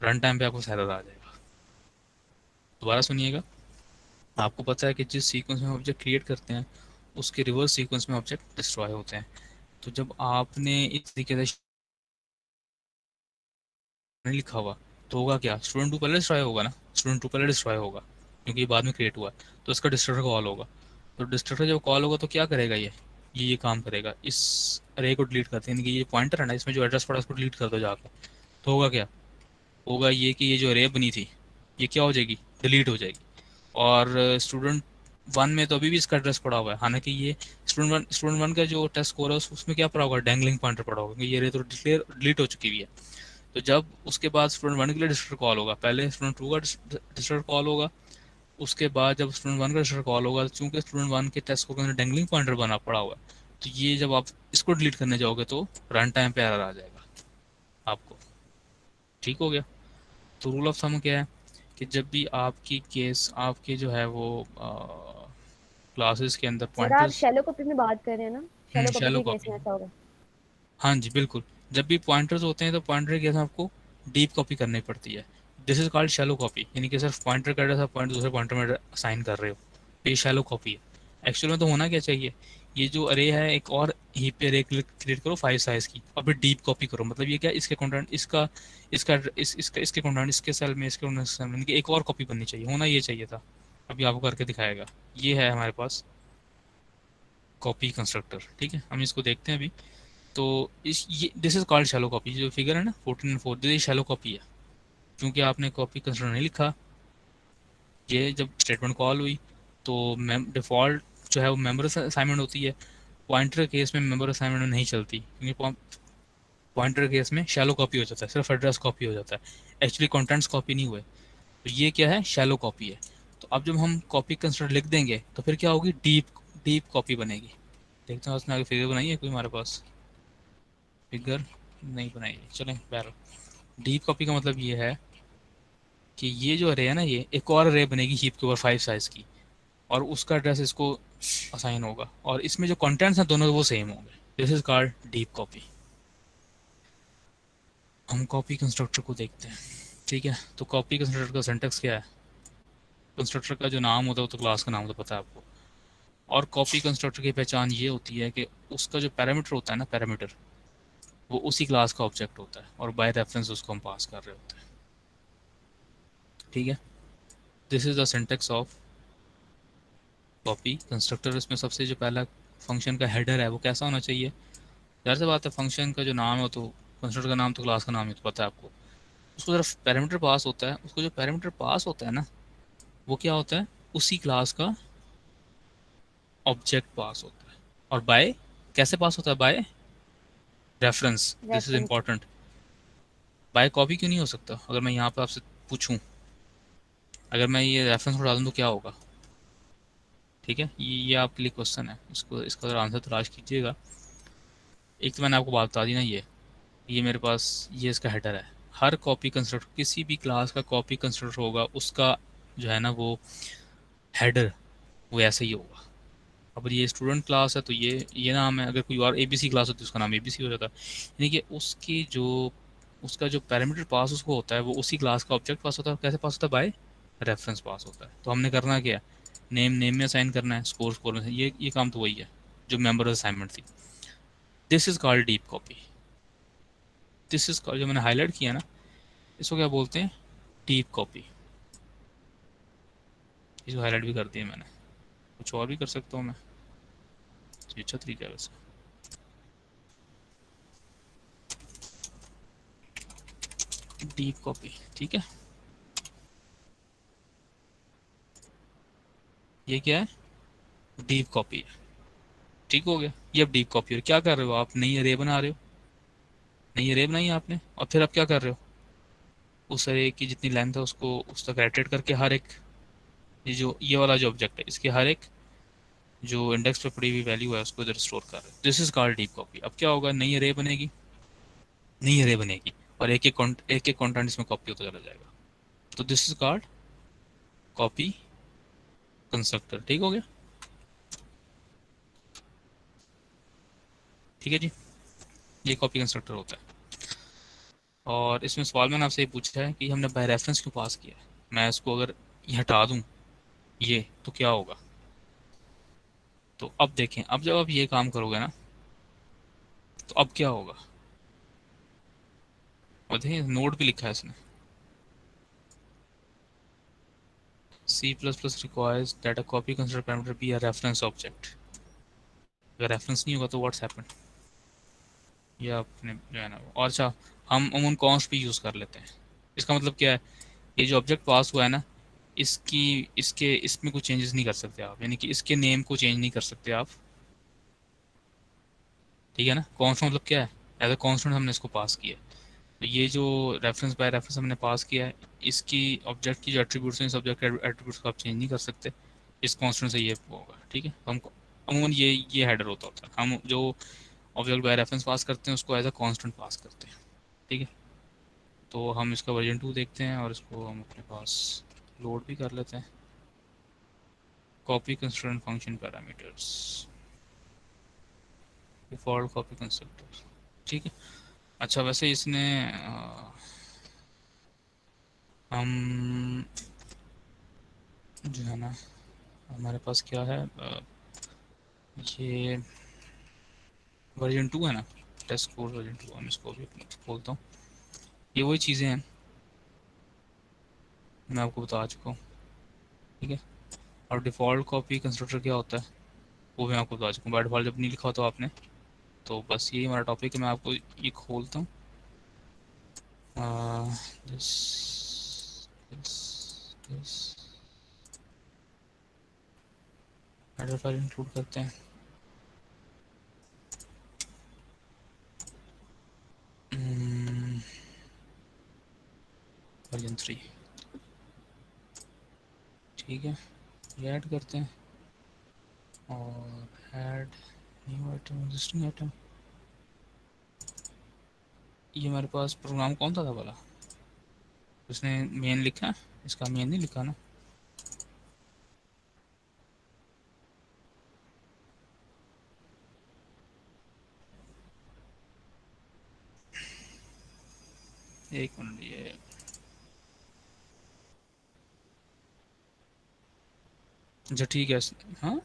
रन टाइम पे आपको एरर आ जाएगा। दोबारा सुनिएगा, आपको पता है कि जिस सीक्वेंस में ऑब्जेक्ट क्रिएट करते हैं उसके रिवर्स सीक्वेंस में ऑब्जेक्ट डिस्ट्रॉय होते हैं। तो जब आपने इस तरीके से नहीं लिखा हुआ तो होगा क्या, स्टूडेंट 2 पहले डिस्ट्रॉय होगा ना, स्टूडेंट 2 पहले डिस्ट्रॉय होगा क्योंकि ये बाद में क्रिएट हुआ है, तो इसका डिस्ट्रक्टर कॉल होगा। तो डिस्ट्रक्टर जब कॉल होगा तो क्या करेगा, ये काम करेगा, इस अरे को डिलीट करते हैं, यानी कि ये पॉइंटर है ना इसमें जो एड्रेस पड़ा उसको डिलीट कर दो जाकर। तो होगा क्या, होगा ये कि ये जो अरे बनी थी ये क्या हो जाएगी, डिलीट हो जाएगी। और स्टूडेंट 1 में तो अभी भी इसका एड्रेस पड़ा हुआ है, हालांकि ये स्टूडेंट वन का जो टेस्ट स्कोर है उसमें क्या पड़ा होगा, डैंगलिंग पॉइंटर पड़ा होगा, क्योंकि ये अरे तो डिलीट हो चुकी हुई है। तो जब उसके बाद स्टूडेंट 1 के लिए डिस्ट्रक्टर कॉल होगा, पहले स्टूडेंट 2 का डिस्ट्रक्टर कॉल होगा, उसके बाद जब स्टूडेंट 1 का डिस्ट्रक्टर कॉल होगा, चूंकि स्टूडेंट 1 के टेस्ट स्कोर के अंदर डैंगलिंग पॉइंटर बना पड़ा हुआ है, तो ये जब आप इसको डिलीट करने जाओगे तो रन टाइम पे एरर आ जाएगा आपको। ठीक हो गया। तो रूल ऑफ थंब क्या है कि जब भी आपकी केस आपके जो है वो क्लासेस के अंदर सर आप पॉइंटर्स, शैलो कॉपी में बात कर रहे हैं ना, शैलो कॉपी शैलो के केस कॉपी, में ऐसा होगा। हाँ जी बिल्कुल, जब भी पॉइंटर्स होते हैं तो पॉइंटर के केस में आपको डीप कॉपी करनी पड़ती है। This is called shallow copy, यानी कि सिर्फ पॉइंटर का एड्रेस आप पॉइंट दूसरे पॉइंटर में असाइन कर रहे हो, तो ये शैलो कॉपी है। एक्चुअल में तो होना क्या चाहिए, ये जो अरे है एक और हीप पे अरे क्रिएट करो 5 साइज की और फिर डीप कॉपी करो। मतलब ये क्या, इसके कंटेंट इसका इसका इसका इसके कंटेंट इसके सेल में, इसके कंटेंट सेल में, यानी कि एक और कॉपी बननी चाहिए, होना ये चाहिए था। अभी आपको करके दिखाएगा, ये है हमारे पास कॉपी कंस्ट्रक्टर। ठीक है, हम इसको देखते हैं अभी। तो इस ये this is called shallow copy, जो फिगर है ना 14 और 4, ये शैलो कॉपी है क्योंकि आपने कॉपी कंस्ट्रक्टर नहीं लिखा। ये जब स्टेटमेंट कॉल हुई तो डिफ़ॉल्ट जो है वो मेंबर असाइनमेंट होती है। पॉइंटर केस में मेंबर असाइनमेंट नहीं चलती क्योंकि पॉइंटर केस में शैलो कॉपी हो जाता है, सिर्फ एड्रेस कॉपी हो जाता है, एक्चुअली कंटेंट्स कॉपी नहीं हुए। तो ये क्या है, शैलो कॉपी है। तो अब जब हम कॉपी कंस्ट्रक्टर लिख देंगे तो फिर क्या होगी, डीप कॉपी बनेगी। देखते हैं उसने आगे फिगर बनाई है कोई हमारे पास, फिगर नहीं बनाई है, चलें बहर। डीप कॉपी का मतलब ये है कि ये जो अरे है ना ये एक और अरे बनेगी हीप के ऊपर 5 साइज की, और उसका एड्रेस इसको असाइन होगा, और इसमें जो कंटेंट्स हैं दोनों वो सेम होंगे। This is called deep copy. हम कॉपी कंस्ट्रक्टर को देखते हैं। ठीक है, तो कॉपी कंस्ट्रक्टर का सिंटैक्स क्या है, कंस्ट्रक्टर का जो नाम होता है वो तो क्लास का नाम होता है, पता है आपको। और कॉपी कंस्ट्रक्टर की पहचान ये होती है कि उसका जो पैरामीटर होता है ना, पैरामीटर, वो उसी क्लास का ऑब्जेक्ट होता है और बाय रेफरेंस उसको हम पास कर रहे होते हैं। ठीक है, this is the syntax of copy constructor. इसमें सबसे जो पहला फंक्शन का हेडर है वो कैसा होना चाहिए? जाहिर सी बात है, फंक्शन का जो नाम है तो कंस्ट्रक्टर का नाम तो क्लास का नाम ही तो पता है आपको। उसको जरा पैरामीटर पास होता है, उसको जो पैरामीटर पास होता है ना, वो क्या होता है? उसी क्लास का ऑब्जेक्ट पास होता है। और बाय कैसे पास होता है? By reference. This is reference. Important. By copy क्यों नहीं हो सकता? अगर मैं यहाँ पे आपसे पूछूं, अगर मैं ये रेफरेंस उठा दूँ तो क्या होगा? ठीक है, ये आपके लिए क्वेश्चन है, इसको इसका जरा आंसर तलाश कीजिएगा। एक तो मैंने आपको बात बता दी ना, ये मेरे पास ये इसका हेडर है। हर कॉपी कंस्ट्रक्टर, किसी भी क्लास का कॉपी कंस्ट्रक्टर होगा, उसका जो है ना वो हेडर वो ऐसा ही होगा। अब ये स्टूडेंट क्लास है तो ये नाम है। अगर कोई और एबीसी क्लास होती है उसका नाम एबीसी हो जाता है। यानी कि उसकी जो उसका जो पैरामीटर पास उसको होता है वो उसी क्लास का ऑब्जेक्ट पास होता है। कैसे पास होता है? बाय रेफरेंस पास होता है। तो हमने करना क्या है? नेम नेम में असाइन करना है, स्कोर स्कोर में। ये काम तो वही है जो मेंबर असाइनमेंट थी। This is called deep copy. This is called, जो मैंने हाईलाइट किया ना, इसको क्या बोलते हैं? Deep copy. इसको हाईलाइट भी कर दिया मैंने, कुछ और भी कर सकता हूँ मैं, ये अच्छा तरीका है वैसे। डीप कॉपी, ठीक है। ये क्या है? डीप कॉपी है। ठीक हो गया, ये अब डीप कॉपी है। क्या कर रहे हो आप? नई अरे बना रहे हो, नई अरे बनाई आपने, और फिर आप क्या कर रहे हो? उस अरे की जितनी लेंथ है उसको उस तक रेटरेट करके हर एक, ये वाला जो ऑब्जेक्ट है इसके हर एक जो इंडेक्स पे पड़ी हुई वैल्यू है उसको इधर स्टोर कर रहे हो। This is called deep copy. अब क्या होगा? नई अरे बनेगी, नई अरे बनेगी, और एक एक कंटेंट इसमें कॉपी होता चला जाएगा। तो this is called copy constructor. ठीक हो गया? ठीक है जी, ये कॉपी कंस्ट्रक्टर होता है। और इसमें सवाल मैंने आपसे ये पूछा है कि हमने बाय रेफरेंस क्यों पास किया है। मैं इसको अगर ये हटा दूं ये, तो क्या होगा? तो अब देखें, अब जब आप ये काम करोगे ना, तो अब क्या होगा? और देखिए नोट भी लिखा है इसने, C++ requires that a copy consider parameter be a reference object। अगर रेफरेंस नहीं होगा तो व्हाट्स हैपन, ये आपने जो है ना। और अच्छा, हम अमूमन कॉन्स्ट भी यूज़ कर लेते हैं। इसका मतलब क्या है? ये जो ऑब्जेक्ट पास हुआ है ना, इसकी इसके इसमें कुछ चेंजेस नहीं कर सकते आप, यानी कि इसके नेम को चेंज नहीं कर सकते आप। ठीक है ना? कॉन्स्टेंट मतलब क्या है? एज अ कॉन्स्टेंट हमने इसको पास किया है। तो ये जो रेफरेंस बाय रेफरेंस हमने पास किया है, इसकी ऑब्जेक्ट की जो एट्रीब्यूट्स हैं, इस ऑब्जेक्ट के एट्रीब्यूट्स को आप चेंज नहीं कर सकते। इस कॉन्स्टेंट से ये होगा। ठीक है, हम अमूमन ये हेडर होता है। हम जो ऑब्जेक्ट बाय रेफरेंस पास करते हैं उसको एज अ कांस्टेंट पास करते हैं। ठीक है, तो हम इसका वर्जन 2 देखते हैं और इसको हम अपने पास लोड भी कर लेते हैं। Copy construct function parameters, default copy constructor. ठीक है, अच्छा वैसे इसने हम जो है ना, हमारे पास क्या है, ये वर्जन 2 है ना, टेस्ट कोड वर्जन 2। हम इसको भी खोलता हूँ। ये वही चीज़ें हैं मैं आपको बता चुका हूँ। ठीक है, और डिफ़ॉल्ट कॉपी कंस्ट्रक्टर क्या होता है वो मैं आपको बता चुका हूँ। बाय डिफ़ॉल्ट जब नहीं लिखा होता आपने, तो बस यही हमारा टॉपिक है। मैं आपको ये खोलता हूँ, this this header file include करते हैं। वर्जन 3, ठीक है, ये ऐड करते हैं। और add new item, existing item. ये हमारे पास प्रोग्राम कौन सा था वाला? उसने मेन लिखा, इसका मेन नहीं लिखा ना। एक मिनट, ये अच्छा ठीक है। हाँ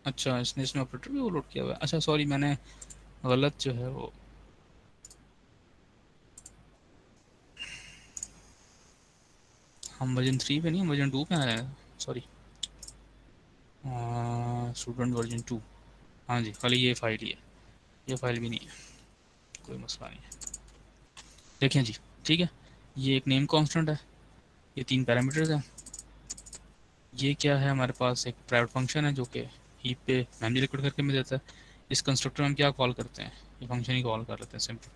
अच्छा, इसने ऑपरेटर भी वो लोड किया हुआ है। अच्छा सॉरी, मैंने गलत जो है वो, हम वर्जन 3 पे नहीं, हम वर्जन 2 पे आए हैं, सॉरी। स्टूडेंट वर्जन 2, हाँ जी, खाली ये फाइल ही है, ये फाइल भी नहीं है, कोई मसला नहीं है। देखें जी, ठीक है, ये एक नेम कांस्टेंट है, ये 3 पैरामीटर्स हैं। ये क्या है, हमारे पास एक प्राइवेट फंक्शन है जो कि हीप पे मेमोरी रिकॉर्ड करके हमें देता है। इस कंस्ट्रक्टर में हम क्या कॉल करते हैं, ये फंक्शन ही कॉल कर लेते हैं सिंपल।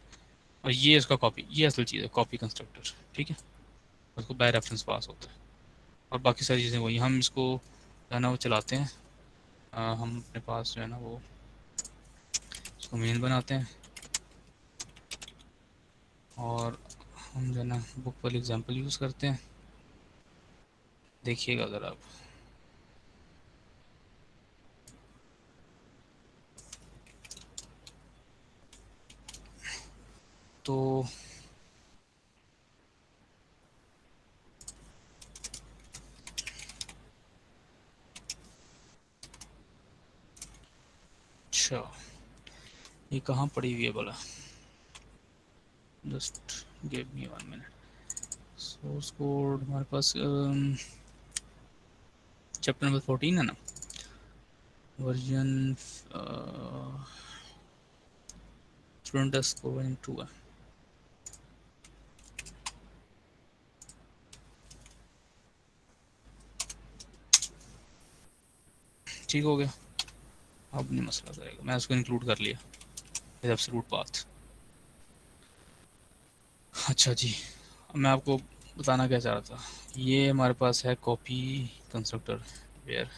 और ये इसका कॉपी, ये असल चीज़ है, कॉपी कंस्ट्रक्टर, ठीक है, उसको बाय रेफरेंस पास होता है। और बाकी सारी चीज़ें वही, हम इसको जो है ना वो चलाते हैं। हम अपने पास जो है ना वो इसको मेन बनाते हैं, और हम जो है ना बुक वाली एग्जांपल यूज़ करते हैं। देखिएगा ज़रा आप, तो अच्छा ये कहाँ पड़ी हुई है भला, just give me 1 minute. Source code हमारे पास चैप्टर नंबर 14 है ना, वर्जन स्टूडेंट को वर्जन 2 है। ठीक हो गया, अब नहीं मसला करेगा, मैं उसको इंक्लूड कर लिया विद एब्सोल्यूट पाथ। अच्छा जी, अब मैं आपको बताना क्या चाह रहा था, ये हमारे पास है copy constructor, where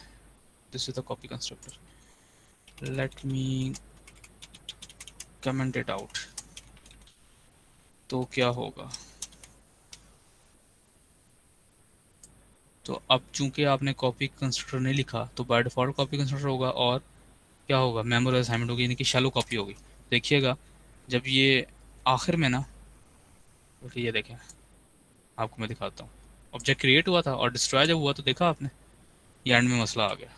this is the copy constructor, let me comment it out. तो क्या होगा, तो अब चूंकि आपने कॉपी कंस्ट्रक्टर नहीं लिखा तो बाय डिफॉल्ट कॉपी कंस्ट्रक्टर होगा, और क्या होगा, मेमोरी असाइनमेंट होगी, यानी कि शैलो कॉपी होगी। देखिएगा जब ये आखिर में ना, तो ये देखें, आपको मैं दिखाता हूँ, ऑब्जेक्ट क्रिएट हुआ था और डिस्ट्रॉय जब हुआ तो देखा आपने, ये एंड में मसला आ गया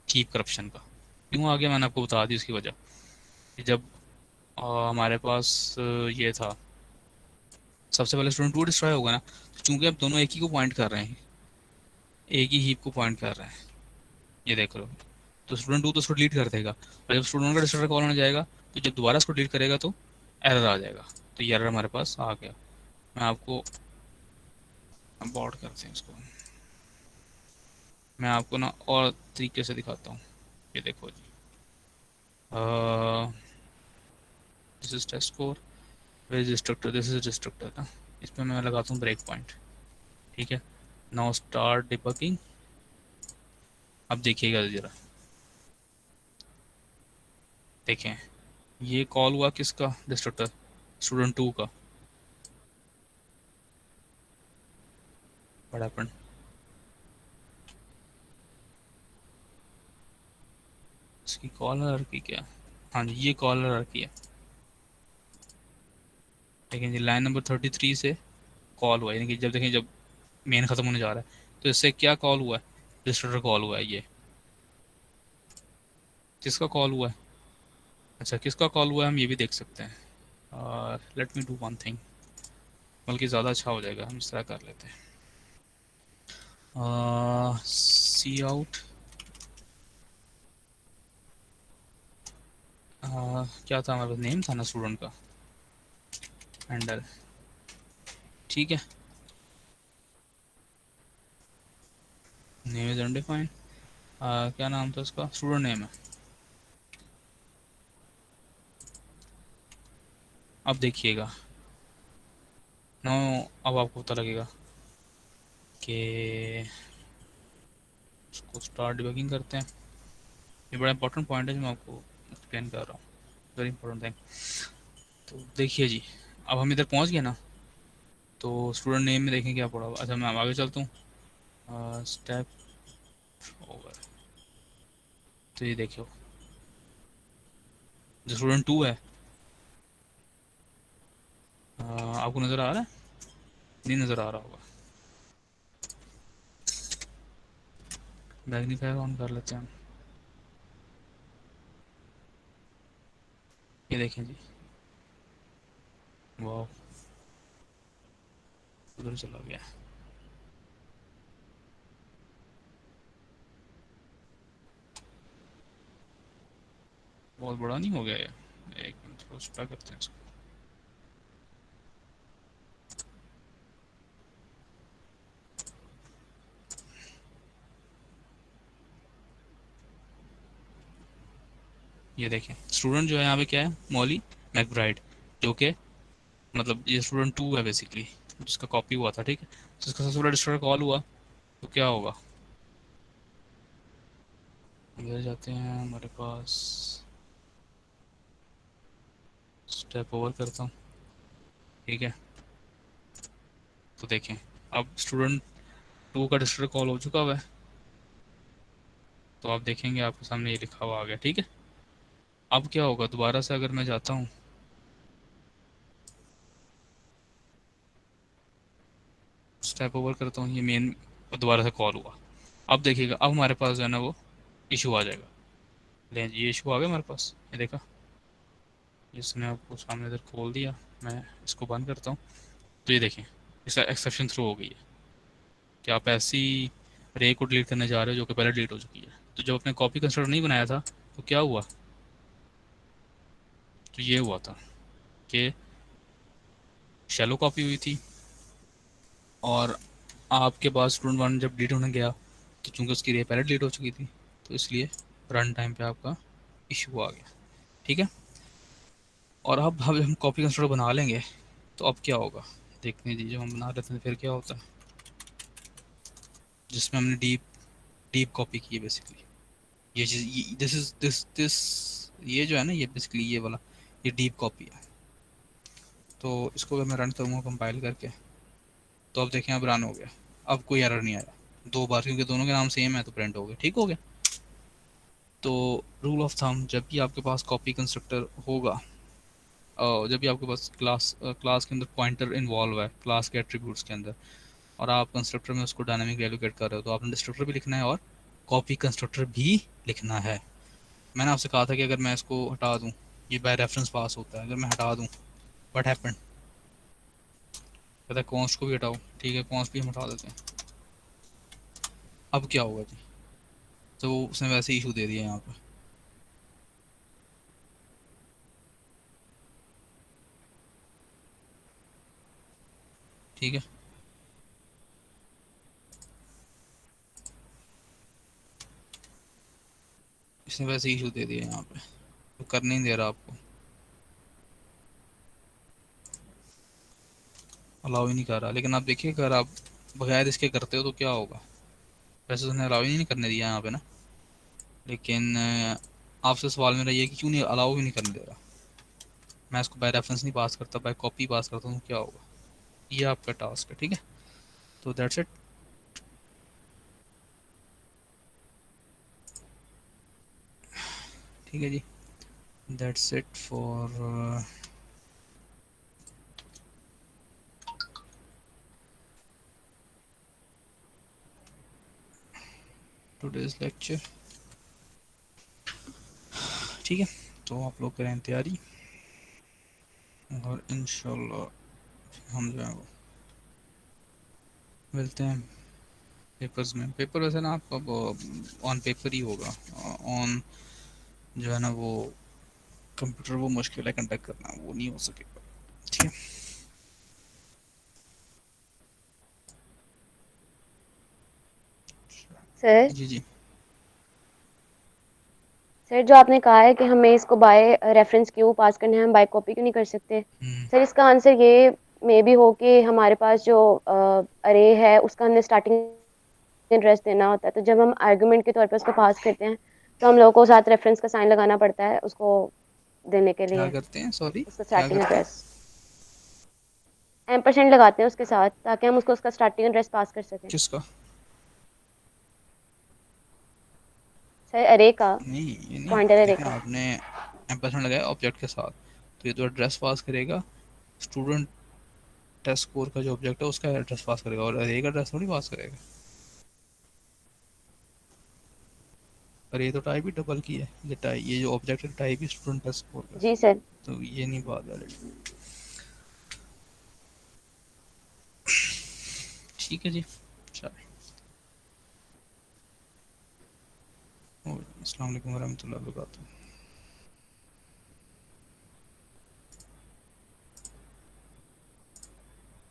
कीप करप्शन का। क्यों आ गया, मैंने आपको बता दी उसकी वजह, कि जब हमारे पास ये था, सबसे पहले स्टूडेंट 2 डिस्ट्रॉय होगा ना, तो चूंकि अब दोनों एक ही को पॉइंट कर रहे हैं, एक ही हीप को पॉइंट कर रहे हैं, ये देख लो, तो स्टूडेंट 2 तो उसको डिलीट कर देगा, और जब स्टूडेंट का डिस्ट्रॉय कॉल होने जाएगा तो जब दोबारा उसको डिलीट करेगा तो एरर आ जाएगा। तो ये एरर हमारे पास आ गया। मैं आपको अबॉर्ट करते हैं इसको, मैं आपको ना और तरीके से दिखाता हूँ। ये देखो जी, this is test score, where is destructor, this is destructor ना, इसमें मैं लगाता हूँ ब्रेक पॉइंट, ठीक है। Now start debugging. अब देखिएगा ज़रा, देखें ये कॉल हुआ किसका, डिस्ट्रक्टर स्टूडेंट 2 का, व्हाट हैपेंड, इसकी कॉलर की क्या, हाँ जी ये कॉलर की है। लेकिन जी लाइन नंबर 33 से कॉल हुआ है, यानी कि जब देखें जब मेन ख़त्म होने जा रहा है तो इससे क्या कॉल हुआ है, डिस्ट्रक्टर कॉल हुआ है। ये किसका कॉल हुआ है, अच्छा किसका कॉल हुआ है हम ये भी देख सकते हैं। और let me do one thing, बल्कि ज़्यादा अच्छा हो जाएगा, हम इस तरह कर लेते हैं, सी आउट, क्या था हमारे पास, नेम था ना स्टूडेंट का, हैंडल, ठीक है, नेम इज अनडिफाइंड, क्या नाम था उसका, स्टूडेंट नेम है। अब देखिएगा नो, अब आपको पता लगेगा कि उसको स्टार्ट डिबगिंग करते हैं। ये बड़ा इंपॉर्टेंट पॉइंट है जो मैं आपको एक्सप्लेन कर रहा हूँ, वेरी इंपॉर्टेंट थिंग। तो देखिए जी, अब हम इधर पहुँच गए ना, तो स्टूडेंट नेम में देखें क्या पड़ा हुआ। अच्छा मैं आगे चलता हूँ, स्टेप ओवर, तो ये देखियो जो स्टूडेंट 2 है, आपको नज़र आ रहा है, नहीं नज़र आ रहा होगा, मैग्नीफायर ऑन कर लेते हैं। ये देखें जी, वाह, उधर चला गया। बहुत बड़ा नहीं हो गया ये? एक मिनट, थोड़ा छोटा करते हैं इसको। ये देखें, स्टूडेंट जो है यहाँ पे क्या है, मॉली मैकब्राइड, जो कि मतलब ये स्टूडेंट 2 है बेसिकली, जिसका कॉपी हुआ था, ठीक है। जिसका सबसे बड़ा रजिस्टर कॉल हुआ तो क्या होगा, इधर जाते हैं, हमारे पास स्टेप ओवर करता हूँ, ठीक है। तो देखें, अब स्टूडेंट 2 का रजिस्टर कॉल हो चुका हुआ है, तो आप देखेंगे आपके सामने ये लिखा हुआ आ गया, ठीक है। अब क्या होगा, दोबारा से अगर मैं जाता हूँ, स्टेप ओवर करता हूँ, ये मेन दोबारा से कॉल हुआ। अब देखिएगा, अब हमारे पास जो है ना वो इशू आ जाएगा। लें जी, ये इशू आ गया हमारे पास, ये देखा, इसने आपको सामने इधर खोल दिया। मैं इसको बंद करता हूँ, तो ये देखें, इसका एक्सेप्शन थ्रो हो गई है कि आप ऐसी रे को डिलीट करने जा रहे हो जो कि पहले डिलीट हो चुकी है। तो जब आपने कॉपी कंस्ट्रक्टर नहीं बनाया था तो क्या हुआ, तो ये हुआ था कि शैलो कॉपी हुई थी, और आपके पास स्टूडेंट 1 जब डिलीट होने गया तो चूंकि उसकी रे पहले डिलीट हो चुकी थी, तो इसलिए रन टाइम पे आपका इशू आ गया, ठीक है। और अब हम कॉपी कंस्ट्रक्टर बना लेंगे तो अब क्या होगा, देखने दीजिए, हम बना लेते हैं फिर क्या होता है, जिसमें हमने डीप डीप कॉपी की है बेसिकली। ये चीज़, दिस इज दिस ये जो है ना, ये बेसिकली ये वाला, ये डीप कॉपी है। तो इसको अगर मैं रन करूँगा कंपाइल करके, तो अब देखें, अब रन हो गया, अब कोई एरर नहीं आया 2 बार, क्योंकि दोनों के नाम सेम है तो प्रिंट हो गया, ठीक हो गया। तो रूल ऑफ थंब, जब भी आपके पास कॉपी कंस्ट्रक्टर होगा, जब भी आपके पास क्लास के अंदर पॉइंटर इन्वॉल्व है, क्लास के एट्रीब्यूट्स के अंदर, और आप कंस्ट्रक्टर में उसको डायनामिक एलोकेट कर रहे हो, तो आपने डिस्ट्रक्टर भी लिखना है और कॉपी कंस्ट्रक्टर भी लिखना है। मैंने आपसे कहा था कि अगर मैं इसको हटा दूं, ये बाय रेफरेंस पास होता है, अगर मैं हटा दूं, व्हाट हैपेंड, कहता है कॉन्स्ट को भी हटाओ, ठीक है, कॉन्स्ट भी हम हटा देते हैं। अब क्या होगा जी, तो उसने वैसे इशू दे दिया यहाँ पे, ठीक है। इसने वैसे इशू दे दिया यहाँ पे, तो कर नहीं दे रहा आपको, अलाउ ही नहीं कर रहा। लेकिन आप देखिए, अगर आप बगैर इसके करते हो तो क्या होगा, वैसे तो उसने अलाउ ही नहीं करने दिया यहाँ पे ना, लेकिन आपसे सवाल मेरा ये है कि क्यों नहीं अलाउ ही नहीं करने दे रहा। मैं इसको बाय रेफरेंस नहीं पास करता, बाय कॉपी पास करता हूँ, तो क्या होगा, ये आपका टास्क है, ठीक है। तो दैट्स इट। ठीक है जी, that's it for today's lecture, ठीक है। तो आप लोग करें तैयारी, और इंशाल्लाह हम जो है वो मिलते हैं पेपर्स में। पेपर वैसे ना आपका ऑन पेपर ही होगा, ऑन जो है ना वो कंप्यूटर वो मुश्किल है कंडक्ट करना, वो नहीं हो सकेगा, ठीक है। सर जी जी। सर जो आपने कहा है कि हमें इसको बाय रेफरेंस क्यों पास करना है, हम बाय कॉपी क्यों नहीं कर सकते, सर इसका आंसर ये मे भी हो कि हमारे पास जो अरे है उसका हमने स्टार्टिंग एड्रेस देना होता है, तो जब हम आर्गुमेंट के तौर पर उसको पास करते हैं तो हम लोगों को साथ रेफरेंस का साइन लगाना पड़ता है उसको देने के क्या लिए, करते हैं, सॉरी उसका क्या स्टार्टिंग करते हैं? एड्रेस एम्परसेंड लगाते हैं उसके साथ, ताकि हम उसको उसका स्टार्टिंग एड्रेस पास कर सकें। किसका? सर अरे का, नहीं ये नहीं, पॉइंटर अरे देखें का। आपने एम्परसेंड लगाया ऑब्जेक्ट के साथ, तो ये तो एड्रेस पास करेगा, स्टूडेंट टेस्ट स्कोर का जो ऑब्जेक्ट है उसका एड्रेस पास करेगा, और एक एड्रेस थोड़ी पास करेगा। और ये तो टाइप ही डबल की है, ये टाइप, ये जो ऑब्जेक्ट है टाइप ही स्टूडेंट का स्कोर का, जी सर। तो ये नहीं बात वैलिड। ठीक है जी, चलो। अस्सलाम वालेकुम वरहमतुल्लाहि वबरकातुहू।